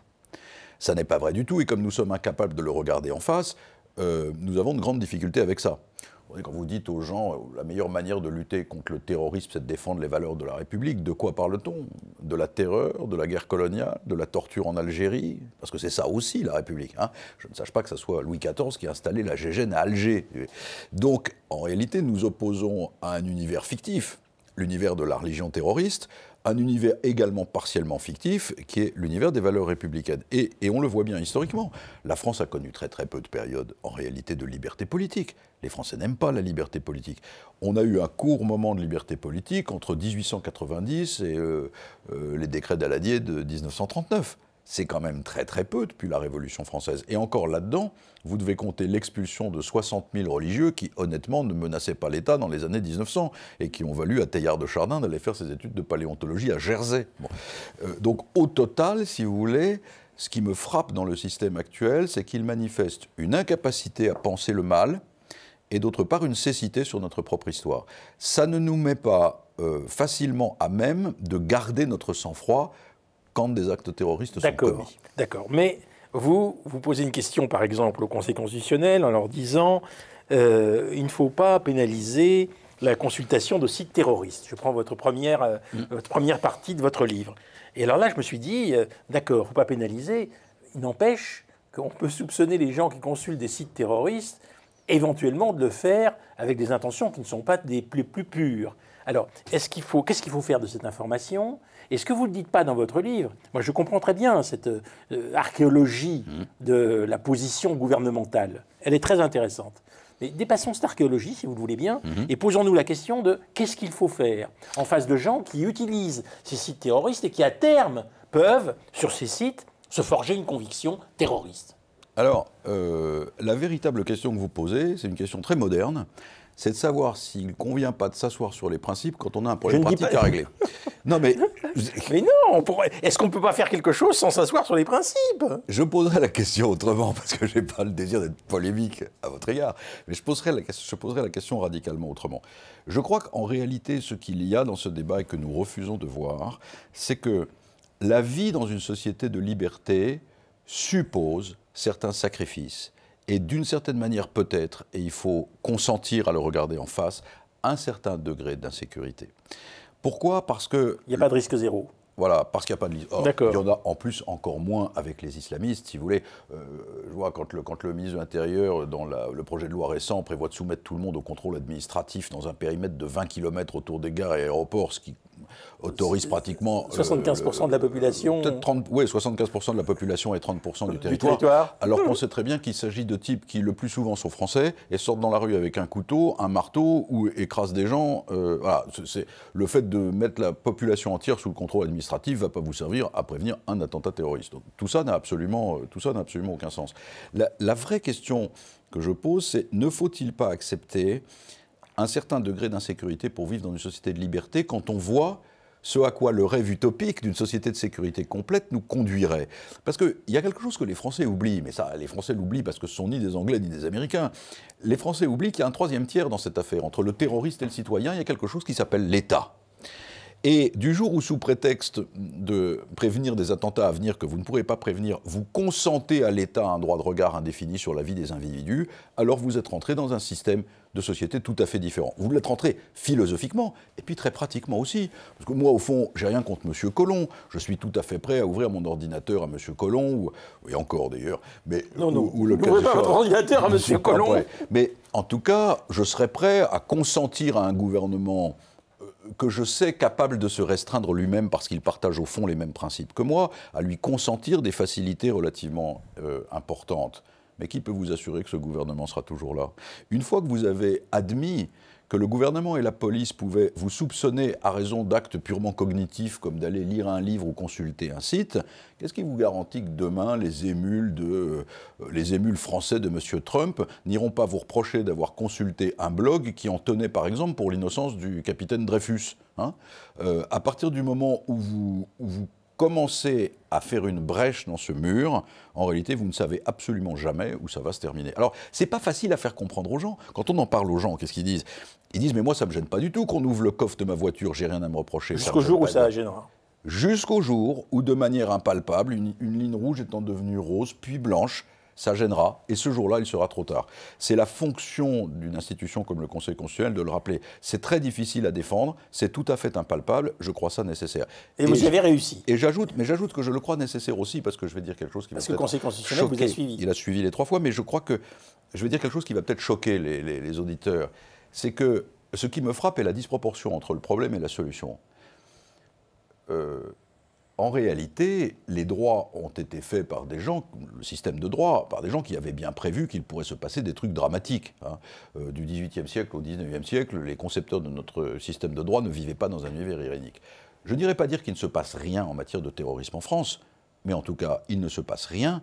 F: Ça n'est pas vrai du tout, et comme nous sommes incapables de le regarder en face, nous avons de grandes difficultés avec ça. Quand vous dites aux gens la meilleure manière de lutter contre le terrorisme, c'est de défendre les valeurs de la République, de quoi parle-t-on? De la terreur, de la guerre coloniale, de la torture en Algérie? Parce que c'est ça aussi la République. Hein. Je ne sache pas que ce soit Louis XIV qui a installé la GIGN à Alger. Donc, en réalité, nous opposons à un univers fictif, l'univers de la religion terroriste, un univers également partiellement fictif, qui est l'univers des valeurs républicaines. Et on le voit bien historiquement. La France a connu très très peu de périodes, en réalité, de liberté politique. Les Français n'aiment pas la liberté politique. On a eu un court moment de liberté politique entre 1890 et les décrets d'Aladier de 1939. C'est quand même très très peu depuis la Révolution française. Et encore là-dedans, vous devez compter l'expulsion de 60 000 religieux qui, honnêtement, ne menaçaient pas l'État dans les années 1900 et qui ont valu à Teilhard de Chardin d'aller faire ses études de paléontologie à Jersey. Bon. Donc, au total, si vous voulez, ce qui me frappe dans le système actuel, c'est qu'il manifeste une incapacité à penser le mal et d'autre part une cécité sur notre propre histoire. Ça ne nous met pas facilement à même de garder notre sang-froid quand des actes terroristes sont commis.
A: D'accord, mais vous posez une question, par exemple, au Conseil constitutionnel en leur disant il ne faut pas pénaliser la consultation de sites terroristes. Je prends votre première partie de votre livre. Et alors là, je me suis dit, d'accord, il ne faut pas pénaliser. Il n'empêche qu'on peut soupçonner les gens qui consultent des sites terroristes éventuellement de le faire avec des intentions qui ne sont pas des plus pures. Alors, qu'est-ce qu'il faut faire de cette information? Et ce que vous ne dites pas dans votre livre, moi je comprends très bien cette archéologie de la position gouvernementale. Elle est très intéressante. Mais dépassons cette archéologie, si vous le voulez bien, et posons-nous la question de qu'est-ce qu'il faut faire en face de gens qui utilisent ces sites terroristes et qui, à terme, peuvent, sur ces sites, se forger une conviction terroriste.
F: Alors, la véritable question que vous posez, c'est une question très moderne, c'est de savoir s'il ne convient pas de s'asseoir sur les principes quand on a un problème pratique à régler. Non, mais...
A: Mais non, est-ce qu'on ne peut pas faire quelque chose sans s'asseoir sur les principes?
F: Je poserai la question autrement, parce que je n'ai pas le désir d'être polémique à votre égard, mais je poserai la question radicalement autrement. Je crois qu'en réalité, ce qu'il y a dans ce débat et que nous refusons de voir, c'est que la vie dans une société de liberté suppose certains sacrifices. Et d'une certaine manière, peut-être, et il faut consentir à le regarder en face, un certain degré d'insécurité. Pourquoi? Parce que...
A: Il n'y a pas de risque zéro.
F: Voilà, parce qu'il n'y a pas de... Or,
A: D'accord.
F: il y en a en plus encore moins avec les islamistes, si vous voulez. Je vois quand le ministre de l'Intérieur, dans le projet de loi récent, prévoit de soumettre tout le monde au contrôle administratif dans un périmètre de 20 km autour des gares et aéroports, ce qui autorise pratiquement...
A: 75% de la population...
F: Peut-être 30, oui, 75% de la population et 30% du territoire. Alors qu'on sait très bien qu'il s'agit de types qui, le plus souvent, sont français et sortent dans la rue avec un couteau, un marteau ou écrasent des gens. Voilà, le fait de mettre la population entière sous le contrôle administratif ne va pas vous servir à prévenir un attentat terroriste. Donc, tout ça n'a absolument aucun sens. La vraie question que je pose, c'est ne faut-il pas accepter un certain degré d'insécurité pour vivre dans une société de liberté quand on voit ce à quoi le rêve utopique d'une société de sécurité complète nous conduirait. Parce qu'il y a quelque chose que les Français oublient, mais ça, les Français l'oublient parce que ce sont ni des Anglais ni des Américains. Les Français oublient qu'il y a un troisième tiers dans cette affaire. Entre le terroriste et le citoyen, il y a quelque chose qui s'appelle l'État. Et du jour où, sous prétexte de prévenir des attentats à venir que vous ne pourrez pas prévenir, vous consentez à l'État un droit de regard indéfini sur la vie des individus, alors vous êtes rentré dans un système de société tout à fait différent. Vous l'êtes rentré philosophiquement et puis très pratiquement aussi. Parce que moi, au fond, j'ai rien contre M. Colomb. Je suis tout à fait prêt à ouvrir mon ordinateur à M. Colomb, et encore d'ailleurs. Mais
A: non,
F: ou le
A: n'ouvrez pas votre ordinateur à M. Colomb.
F: Mais en tout cas, je serais prêt à consentir à un gouvernement que je sais capable de se restreindre lui-même parce qu'il partage au fond les mêmes principes que moi, à lui consentir des facilités relativement importantes. Mais qui peut vous assurer que ce gouvernement sera toujours là? Une fois que vous avez admis que le gouvernement et la police pouvaient vous soupçonner à raison d'actes purement cognitifs comme d'aller lire un livre ou consulter un site, qu'est-ce qui vous garantit que demain les émules français de M. Trump n'iront pas vous reprocher d'avoir consulté un blog qui en tenait par exemple pour l'innocence du capitaine Dreyfus, hein? À partir du moment où vous commencez à faire une brèche dans ce mur, en réalité, vous ne savez absolument jamais où ça va se terminer. Alors, c'est pas facile à faire comprendre aux gens. Quand on en parle aux gens, qu'est-ce qu'ils disent? Ils disent, mais moi, ça me gêne pas du tout qu'on ouvre le coffre de ma voiture, j'ai rien à me reprocher.
A: Jusqu'au jour où ça gênera.
F: Jusqu'au jour où, de manière impalpable, une ligne rouge étant devenue rose, puis blanche, ça gênera, et ce jour-là, il sera trop tard. C'est la fonction d'une institution comme le Conseil constitutionnel de le rappeler. C'est très difficile à défendre, c'est tout à fait impalpable, je crois ça nécessaire.
A: Et vous y avez réussi.
F: Et j'ajoute que je le crois nécessaire aussi, parce que je vais dire quelque chose qui va peut-être
A: choquer. Parce que le Conseil constitutionnel vous a suivi.
F: Il a suivi les 3 fois, mais je crois que je vais dire quelque chose qui va peut-être choquer les auditeurs. C'est que ce qui me frappe est la disproportion entre le problème et la solution. En réalité, les droits ont été faits par des gens, le système de droit, par des gens qui avaient bien prévu qu'il pourrait se passer des trucs dramatiques. Hein. Du XVIIIe siècle au XIXe siècle, les concepteurs de notre système de droit ne vivaient pas dans un univers irénique. Je n'irais pas dire qu'il ne se passe rien en matière de terrorisme en France, mais en tout cas, il ne se passe rien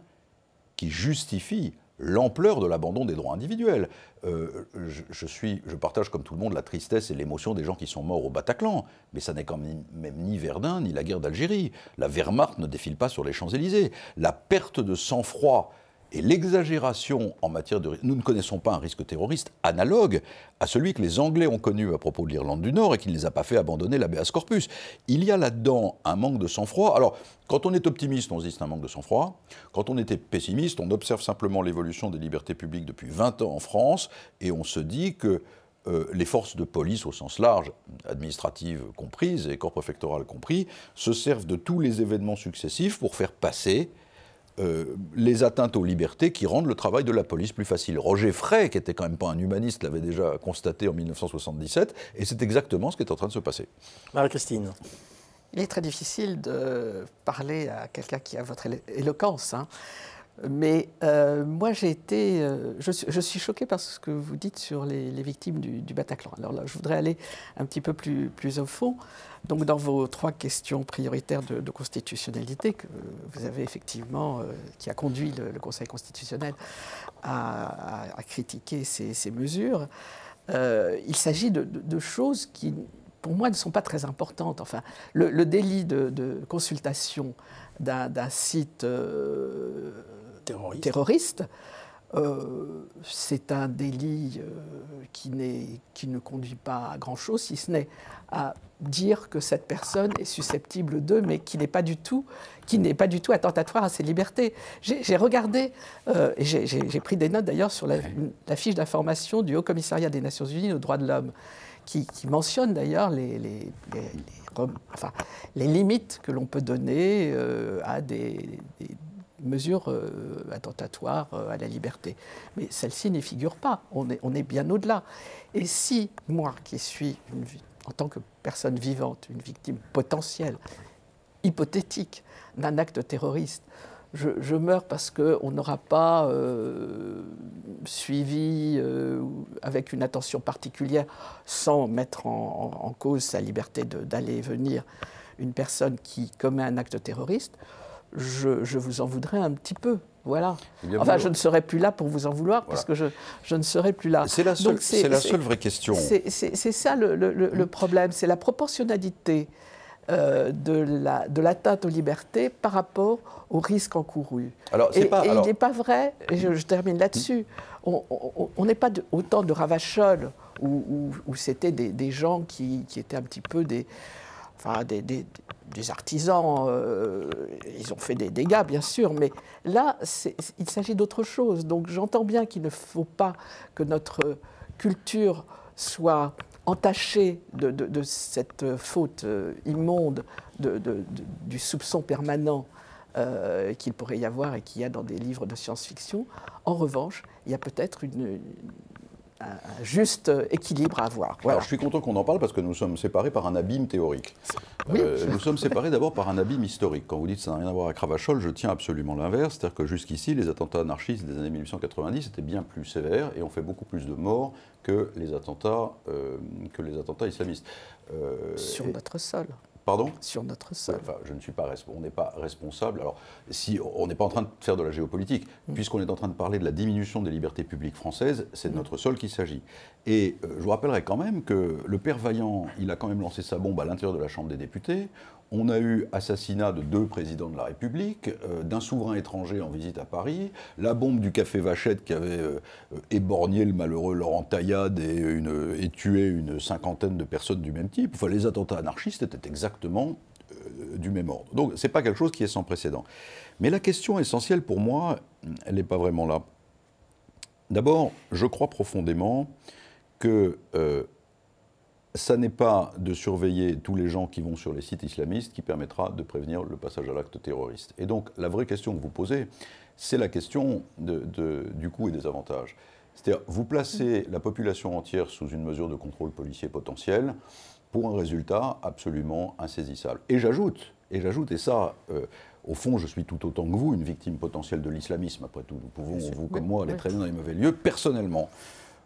F: qui justifie l'ampleur de l'abandon des droits individuels. Je partage comme tout le monde la tristesse et l'émotion des gens qui sont morts au Bataclan, mais ça n'est quand même ni Verdun ni la guerre d'Algérie. La Wehrmacht ne défile pas sur les Champs-Élysées. La perte de sang-froid et l'exagération en matière de... Nous ne connaissons pas un risque terroriste analogue à celui que les Anglais ont connu à propos de l'Irlande du Nord et qui ne les a pas fait abandonner l'habeas corpus. Il y a là-dedans un manque de sang-froid. Alors, quand on est optimiste, on se dit c'est un manque de sang-froid. Quand on était pessimiste, on observe simplement l'évolution des libertés publiques depuis 20 ans en France et on se dit que les forces de police au sens large, administratives comprises et corps préfectoral compris, se servent de tous les événements successifs pour faire passer les atteintes aux libertés qui rendent le travail de la police plus facile. Roger Frey, qui n'était quand même pas un humaniste, l'avait déjà constaté en 1977, et c'est exactement ce qui est en train de se passer.
A: Marie-Christine.
C: Il est très difficile de parler à quelqu'un qui a votre éloquence, hein. Mais moi, je suis choquée par ce que vous dites sur les victimes du Bataclan. Alors là, je voudrais aller un petit peu plus au fond. Donc, dans vos 3 questions prioritaires de constitutionnalité, que vous avez effectivement, qui a conduit le Conseil constitutionnel à critiquer ces mesures, il s'agit de choses qui, pour moi, ne sont pas très importantes. Enfin, le délit de consultation d'un site terroriste, c'est un délit qui ne conduit pas à grand-chose, si ce n'est à dire que cette personne est susceptible d'eux, mais qui n'est pas du tout attentatoire à ses libertés. J'ai regardé, et j'ai pris des notes d'ailleurs sur la fiche d'information du Haut Commissariat des Nations Unies aux droits de l'homme, qui mentionne d'ailleurs les limites que l'on peut donner à des mesures attentatoires à la liberté. Mais celle-ci n'y figure pas, on est bien au-delà. Et si moi, qui suis, en tant que personne vivante, une victime potentielle, hypothétique d'un acte terroriste, je meurs parce qu'on n'aura pas suivi avec une attention particulière, sans mettre en cause sa liberté d'aller et venir, une personne qui commet un acte terroriste, je vous en voudrais un petit peu. Voilà. Enfin, je ne serai plus là pour vous en vouloir, parce que je ne serai plus là.
F: C'est la seule vraie question.
C: C'est ça le problème, c'est la proportionnalité de l'atteinte aux libertés par rapport au risque encouru. Il n'est pas vrai, et je termine là-dessus, on n'est pas autant de Ravachol où c'était des gens qui étaient un petit peu des artisans, ils ont fait des dégâts, bien sûr, mais là, il s'agit d'autre chose. Donc j'entends bien qu'il ne faut pas que notre culture soit entachée de cette faute immonde, du soupçon permanent qu'il pourrait y avoir et qu'il y a dans des livres de science-fiction. En revanche, il y a peut-être un juste équilibre à avoir. Voilà.
F: Alors, je suis content qu'on en parle parce que nous sommes séparés par un abîme théorique.
C: Oui.
F: Nous sommes séparés d'abord par un abîme historique. Quand vous dites que ça n'a rien à voir avec Ravachol, je tiens absolument l'inverse. C'est-à-dire que jusqu'ici, les attentats anarchistes des années 1890 étaient bien plus sévères et ont fait beaucoup plus de morts que les attentats islamistes.
C: Sur notre sol.
F: Pardon ?
C: Sur notre sol.
F: Enfin, on n'est pas responsable. Alors, si on n'est pas en train de faire de la géopolitique, puisqu'on est en train de parler de la diminution des libertés publiques françaises, c'est de notre sol qu'il s'agit. Et je vous rappellerai quand même que le père Vaillant, il a quand même lancé sa bombe à l'intérieur de la Chambre des députés. On a eu assassinat de 2 présidents de la République, d'un souverain étranger en visite à Paris, la bombe du café Vachette qui avait éborgné le malheureux Laurent Taillade et tué une 50aine de personnes du même type. Enfin, les attentats anarchistes étaient exactement du même ordre. Donc, ce n'est pas quelque chose qui est sans précédent. Mais la question essentielle pour moi, elle n'est pas vraiment là. D'abord, je crois profondément que ça n'est pas de surveiller tous les gens qui vont sur les sites islamistes qui permettra de prévenir le passage à l'acte terroriste. Et donc, la vraie question que vous posez, c'est la question du coût et des avantages. C'est-à-dire, vous placez la population entière sous une mesure de contrôle policier potentiel pour un résultat absolument insaisissable. Et j'ajoute, et ça, au fond, je suis tout autant que vous, une victime potentielle de l'islamisme. Après tout, nous pouvons, vous comme moi, aller traîner dans les mauvais lieux. Personnellement,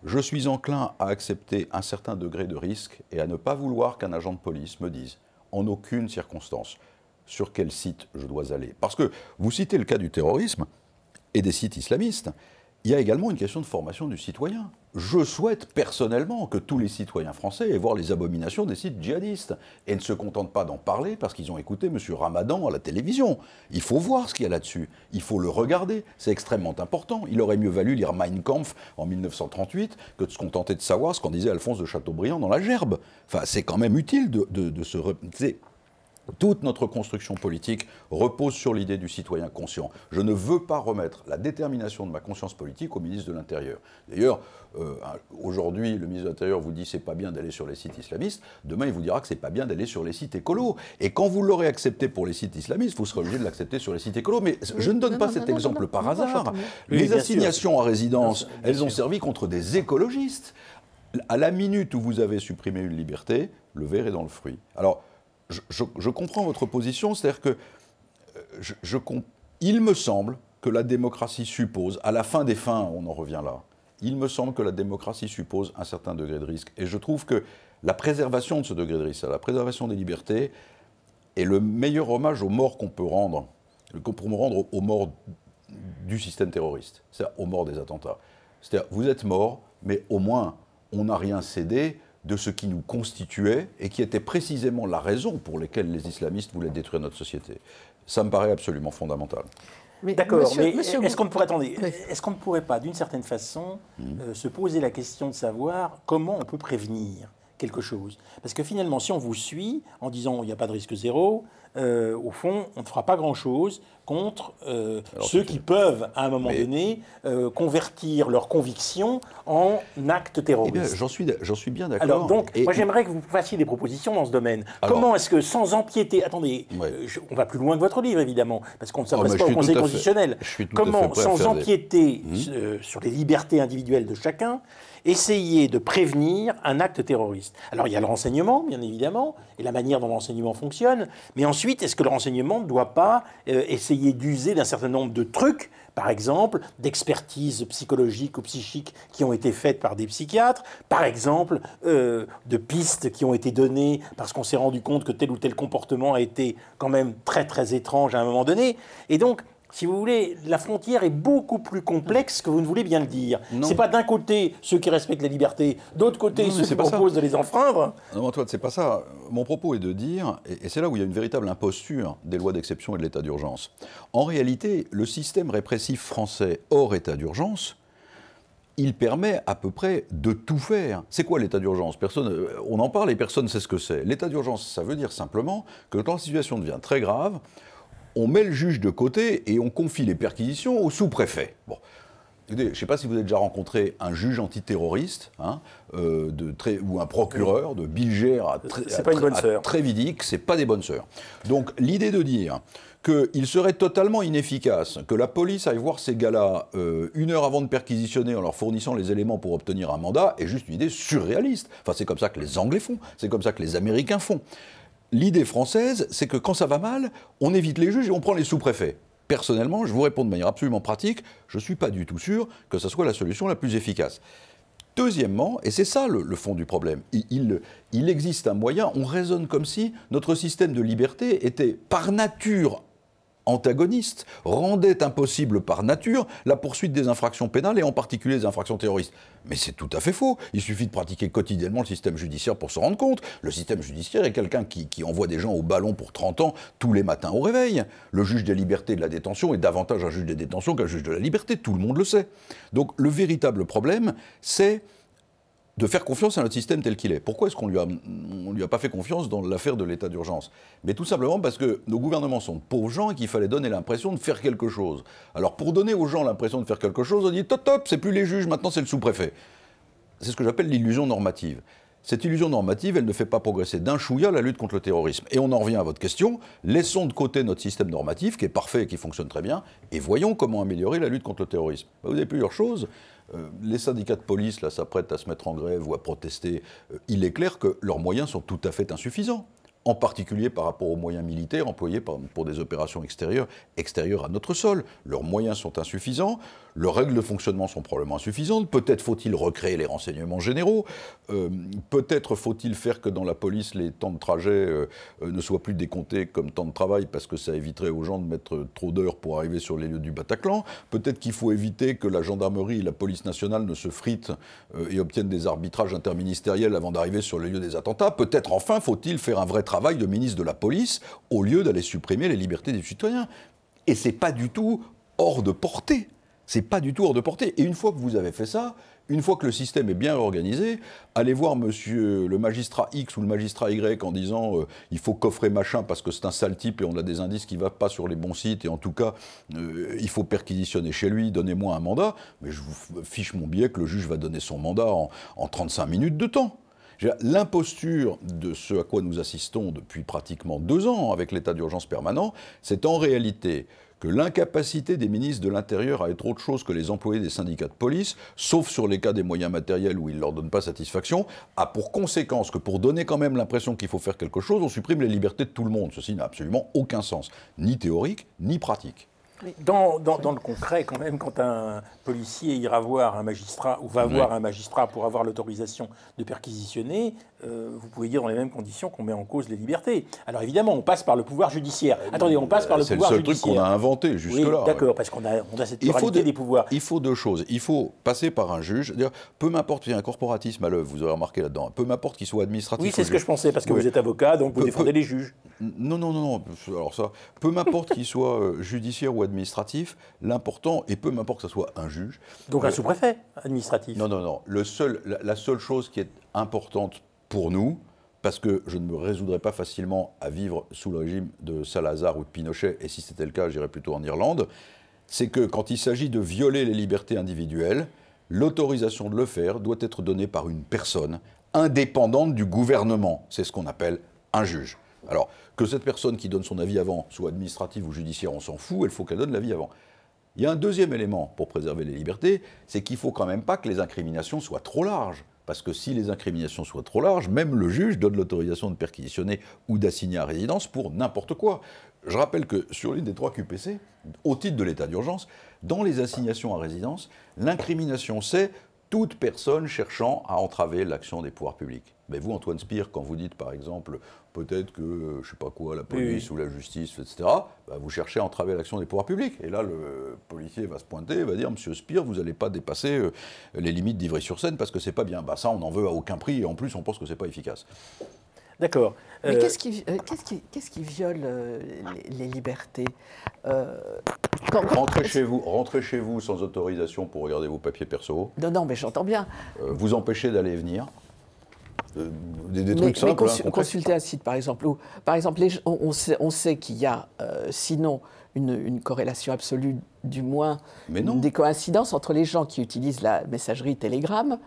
F: je suis enclin à accepter un certain degré de risque et à ne pas vouloir qu'un agent de police me dise, en aucune circonstance, sur quel site je dois aller. Parce que vous citez le cas du terrorisme et des sites islamistes, il y a également une question de formation du citoyen. Je souhaite personnellement que tous les citoyens français aient voir les abominations des sites djihadistes et ne se contentent pas d'en parler parce qu'ils ont écouté M. Ramadan à la télévision. Il faut voir ce qu'il y a là-dessus. Il faut le regarder. C'est extrêmement important. Il aurait mieux valu lire Mein Kampf en 1938 que de se contenter de savoir ce qu'en disait Alphonse de Chateaubriand dans La Gerbe. Enfin, c'est quand même utile de se... Toute notre construction politique repose sur l'idée du citoyen conscient. Je ne veux pas remettre la détermination de ma conscience politique au ministre de l'Intérieur. D'ailleurs, aujourd'hui, le ministre de l'Intérieur vous dit c'est pas bien d'aller sur les sites islamistes. Demain, il vous dira que c'est pas bien d'aller sur les sites écolos. Et quand vous l'aurez accepté pour les sites islamistes, vous serez obligé de l'accepter sur les sites écolos. Mais je ne donne pas cet exemple par hasard. Les assignations à résidence, elles ont servi contre des écologistes. À la minute où vous avez supprimé une liberté, le verre est dans le fruit. Alors, je comprends votre position, c'est-à-dire que il me semble que la démocratie suppose, à la fin des fins, on en revient là, il me semble que la démocratie suppose un certain degré de risque. Et je trouve que la préservation de ce degré de risque, la préservation des libertés, est le meilleur hommage aux morts qu'on peut rendre, aux morts du système terroriste, c'est-à-dire aux morts des attentats. C'est-à-dire, vous êtes morts, mais au moins, on n'a rien cédé de ce qui nous constituait et qui était précisément la raison pour laquelle les islamistes voulaient détruire notre société. Ça me paraît absolument fondamental.
A: D'accord, mais
C: monsieur
A: est-ce qu'on ne pourrait pas, d'une certaine façon, se poser la question de savoir comment on peut prévenir quelque chose? Parce que finalement, si on vous suit en disant il n'y a pas de risque zéro, au fond, on ne fera pas grand-chose contre ceux qui peuvent, à un moment donné, convertir leurs convictions en actes terroristes.
F: Eh bien, j'en suis bien d'accord.
A: Alors donc, moi j'aimerais que vous fassiez des propositions dans ce domaine. Comment est-ce que, sans empiéter... Attendez, on va plus loin que votre livre, évidemment, parce qu'on ne s'adresse pas au Conseil constitutionnel. Comment, sans empiéter sur les libertés individuelles de chacun, essayer de prévenir un acte terroriste? Alors il y a le renseignement, bien évidemment, et la manière dont le renseignement fonctionne, mais ensuite, est-ce que le renseignement ne doit pas essayer d'user d'un certain nombre de trucs, par exemple, d'expertises psychologiques ou psychiques qui ont été faites par des psychiatres, par exemple, de pistes qui ont été données parce qu'on s'est rendu compte que tel ou tel comportement a été quand même très très étrange à un moment donné, et donc si vous voulez, la frontière est beaucoup plus complexe que vous ne voulez bien le dire. C'est pas d'un côté ceux qui respectent la liberté, d'autre côté ceux qui proposent de les enfreindre.
F: Non, Antoine, c'est pas ça. Mon propos est de dire, et c'est là où il y a une véritable imposture des lois d'exception et de l'état d'urgence. En réalité, le système répressif français hors état d'urgence, il permet à peu près de tout faire. C'est quoi l'état d'urgence? On en parle et personne ne sait ce que c'est. L'état d'urgence, ça veut dire simplement que quand la situation devient très grave, on met le juge de côté et on confie les perquisitions au sous-préfet. Bon. Je ne sais pas si vous avez déjà rencontré un juge antiterroriste ou un procureur de Bilger à Trévidic, c'est pas des bonnes sœurs. Donc l'idée de dire qu'il serait totalement inefficace que la police aille voir ces gars-là 1 heure avant de perquisitionner en leur fournissant les éléments pour obtenir un mandat est juste une idée surréaliste. Enfin, c'est comme ça que les Anglais font, c'est comme ça que les Américains font. L'idée française, c'est que quand ça va mal, on évite les juges et on prend les sous-préfets. Personnellement, je vous réponds de manière absolument pratique, je ne suis pas du tout sûr que ce soit la solution la plus efficace. Deuxièmement, et c'est ça le fond du problème, il existe un moyen, on raisonne comme si notre système de liberté était par nature antagoniste, rendait impossible par nature la poursuite des infractions pénales et en particulier des infractions terroristes. Mais c'est tout à fait faux. Il suffit de pratiquer quotidiennement le système judiciaire pour se rendre compte. Le système judiciaire est quelqu'un qui envoie des gens au ballon pour 30 ans tous les matins au réveil. Le juge des libertés et de la détention est davantage un juge des détentions qu'un juge de la liberté, tout le monde le sait. Donc le véritable problème, c'est de faire confiance à notre système tel qu'il est. Pourquoi est-ce qu'on lui a pas fait confiance dans l'affaire de l'état d'urgence? Mais tout simplement parce que nos gouvernements sont de pauvres gens et qu'il fallait donner l'impression de faire quelque chose. Alors pour donner aux gens l'impression de faire quelque chose, on dit top, c'est plus les juges, maintenant c'est le sous-préfet. C'est ce que j'appelle l'illusion normative. Cette illusion normative, elle ne fait pas progresser d'un chouïa la lutte contre le terrorisme. Et on en revient à votre question, laissons de côté notre système normatif, qui est parfait et qui fonctionne très bien, et voyons comment améliorer la lutte contre le terrorisme. Vous avez plusieurs choses. Les syndicats de police, là, s'apprêtent à se mettre en grève ou à protester. Il est clair que leurs moyens sont tout à fait insuffisants. En particulier par rapport aux moyens militaires employés pour des opérations extérieures à notre sol. Leurs moyens sont insuffisants, leurs règles de fonctionnement sont probablement insuffisantes, peut-être faut-il recréer les renseignements généraux, peut-être faut-il faire que dans la police les temps de trajet ne soient plus décomptés comme temps de travail parce que ça éviterait aux gens de mettre trop d'heures pour arriver sur les lieux du Bataclan, peut-être qu'il faut éviter que la gendarmerie et la police nationale ne se fritent et obtiennent des arbitrages interministériels avant d'arriver sur les lieux des attentats, peut-être enfin faut-il faire un vrai travail de ministre de la police au lieu d'aller supprimer les libertés des citoyens. Et c'est pas du tout hors de portée. C'est pas du tout hors de portée. Et une fois que vous avez fait ça, une fois que le système est bien organisé, allez voir monsieur le magistrat X ou le magistrat Y en disant il faut coffrer machin parce que c'est un sale type et on a des indices qui ne vont pas sur les bons sites et en tout cas il faut perquisitionner chez lui, donnez-moi un mandat. Mais je vous fiche mon billet que le juge va donner son mandat en 35 minutes de temps. L'imposture de ce à quoi nous assistons depuis pratiquement 2 ans avec l'état d'urgence permanent, c'est en réalité que l'incapacité des ministres de l'Intérieur à être autre chose que les employés des syndicats de police, sauf sur les cas des moyens matériels où ils ne leur donnent pas satisfaction, a pour conséquence que pour donner quand même l'impression qu'il faut faire quelque chose, on supprime les libertés de tout le monde. Ceci n'a absolument aucun sens, ni théorique, ni pratique.
A: Dans le concret, quand même, quand un policier ira voir un magistrat ou va voir un magistrat pour avoir l'autorisation de perquisitionner, vous pouvez dire dans les mêmes conditions qu'on met en cause les libertés. Alors évidemment, on passe par le pouvoir judiciaire. Attendez, on passe par le pouvoir judiciaire.
F: C'est le seul truc qu'on a inventé jusque-là.
A: Oui, d'accord, parce qu'on a cette pluralité des pouvoirs.
F: Il faut deux choses. Il faut passer par un juge. Peu m'importe, il y a un corporatisme à l'œuvre, vous aurez remarqué là-dedans. Peu m'importe qu'il soit administratif.
A: Oui, c'est ce que je pensais, parce que vous êtes avocat, donc vous défendez les juges.
F: Non. Alors ça, peu m'importe qu'il soit judiciaire ou administratif, l'important, et peu m'importe que ce soit un juge.
A: Donc un sous-préfet administratif.
F: Non. La seule chose qui est importante pour nous, parce que je ne me résoudrais pas facilement à vivre sous le régime de Salazar ou de Pinochet, et si c'était le cas, j'irais plutôt en Irlande, c'est que quand il s'agit de violer les libertés individuelles, l'autorisation de le faire doit être donnée par une personne indépendante du gouvernement. C'est ce qu'on appelle un juge. Alors, que cette personne qui donne son avis avant soit administrative ou judiciaire, on s'en fout, il faut qu'elle donne l'avis avant. Il y a un deuxième élément pour préserver les libertés, c'est qu'il ne faut quand même pas que les incriminations soient trop larges. Parce que si les incriminations soient trop larges, même le juge donne l'autorisation de perquisitionner ou d'assigner à résidence pour n'importe quoi. Je rappelle que sur l'une des 3 QPC, au titre de l'état d'urgence, dans les assignations à résidence, l'incrimination c'est toute personne cherchant à entraver l'action des pouvoirs publics. Mais vous, Antoine Spire, quand vous dites par exemple, peut-être que, je ne sais pas quoi, la police ou la justice, etc., bah, vous cherchez à entraver l'action des pouvoirs publics. Et là, le policier va se pointer et va dire, Monsieur Spire, vous n'allez pas dépasser les limites d'Ivry-sur-Seine parce que c'est pas bien. Bah, ça, on n'en veut à aucun prix et en plus, on pense que c'est pas efficace.
A: D'accord.
C: Mais qu'est-ce qui viole les libertés
F: Rentrez chez vous sans autorisation pour regarder vos papiers perso.
C: Non, mais j'entends bien.
F: Vous empêchez d'aller et venir. Des trucs simples.
C: Consulter un site, par exemple, où, on sait qu'il y a, sinon, une corrélation absolue, du moins des coïncidences entre les gens qui utilisent la messagerie Telegram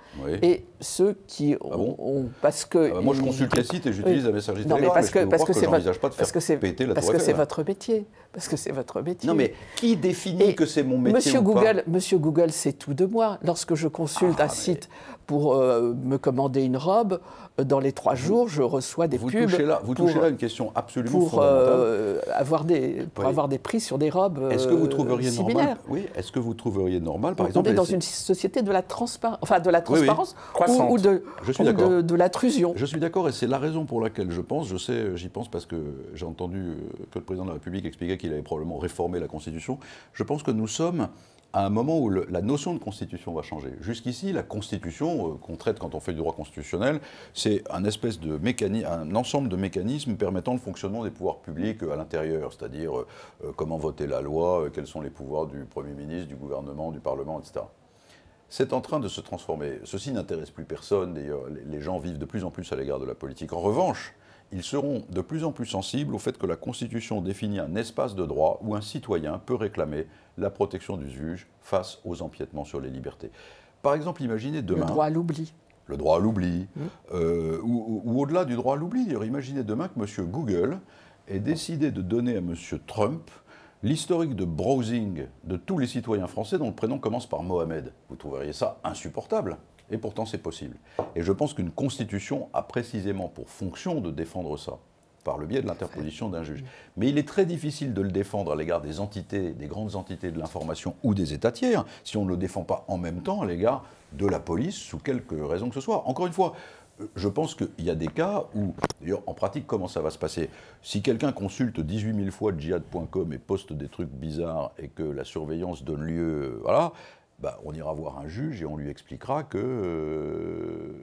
C: et ceux qui ont... Parce que
F: moi, je consulte les sites et j'utilise la messagerie Telegram, mais je n'envisage pas de faire péter la tour Eiffel.
C: Parce que c'est votre métier.
F: Non, mais qui définit que c'est mon métier
C: Monsieur Google sait tout de moi. Lorsque je consulte un site pour me commander une robe, dans les 3 jours, je reçois des pubs.
F: Vous touchez là une question absolument fondamentale.
C: Pour avoir des prix sur des robes
F: Est-ce que vous trouveriez
C: similaires.
F: Oui, est-ce que vous trouveriez normal, par exemple...
C: On est dans une société de la transparence ou de l'intrusion.
F: Je suis d'accord, et c'est la raison pour laquelle j'y pense parce que j'ai entendu que le président de la République expliquait qu'il avait probablement réformé la Constitution. Je pense que nous sommes à un moment où la notion de Constitution va changer. Jusqu'ici, la Constitution, qu'on traite quand on fait du droit constitutionnel, c'est un ensemble de mécanismes permettant le fonctionnement des pouvoirs publics à l'intérieur, c'est-à-dire comment voter la loi, quels sont les pouvoirs du Premier ministre, du gouvernement, du Parlement, etc. C'est en train de se transformer. Ceci n'intéresse plus personne, d'ailleurs, les gens vivent de plus en plus à l'égard de la politique. En revanche, ils seront de plus en plus sensibles au fait que la Constitution définit un espace de droit où un citoyen peut réclamer la protection du juge face aux empiètements sur les libertés. Par exemple, imaginez demain...
C: Le droit à l'oubli.
F: Le droit à l'oubli. Ou au-delà du droit à l'oubli, imaginez demain que M. Google ait décidé de donner à M. Trump l'historique de browsing de tous les citoyens français dont le prénom commence par Mohamed. Vous trouveriez ça insupportable. Et pourtant, c'est possible. Et je pense qu'une constitution a précisément pour fonction de défendre ça, par le biais de l'interposition d'un juge. Mais il est très difficile de le défendre à l'égard des entités, des grandes entités de l'information ou des États tiers, si on ne le défend pas en même temps à l'égard de la police, sous quelque raison que ce soit. Encore une fois, je pense qu'il y a des cas où, d'ailleurs, en pratique, comment ça va se passer? Si quelqu'un consulte 18 000 fois djihad.com et poste des trucs bizarres et que la surveillance donne lieu, voilà... Bah, on ira voir un juge et on lui expliquera que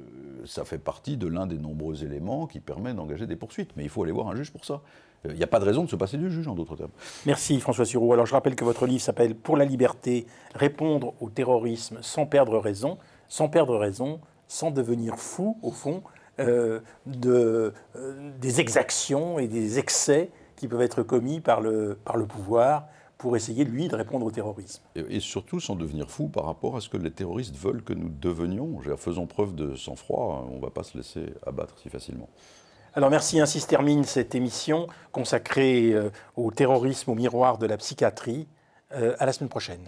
F: ça fait partie de l'un des nombreux éléments qui permet d'engager des poursuites. Mais il faut aller voir un juge pour ça. Il n'y a pas de raison de se passer du juge, en d'autres termes.
A: Merci François Sureau. Alors je rappelle que votre livre s'appelle « Pour la liberté, répondre au terrorisme sans perdre raison », sans devenir fou, au fond, des exactions et des excès qui peuvent être commis par le pouvoir pour essayer, lui, de répondre au terrorisme.
F: Et surtout sans devenir fou par rapport à ce que les terroristes veulent que nous devenions. Faisons preuve de sang-froid, on ne va pas se laisser abattre si facilement.
A: Alors merci, ainsi se termine cette émission consacrée au terrorisme au miroir de la psychiatrie. À la semaine prochaine.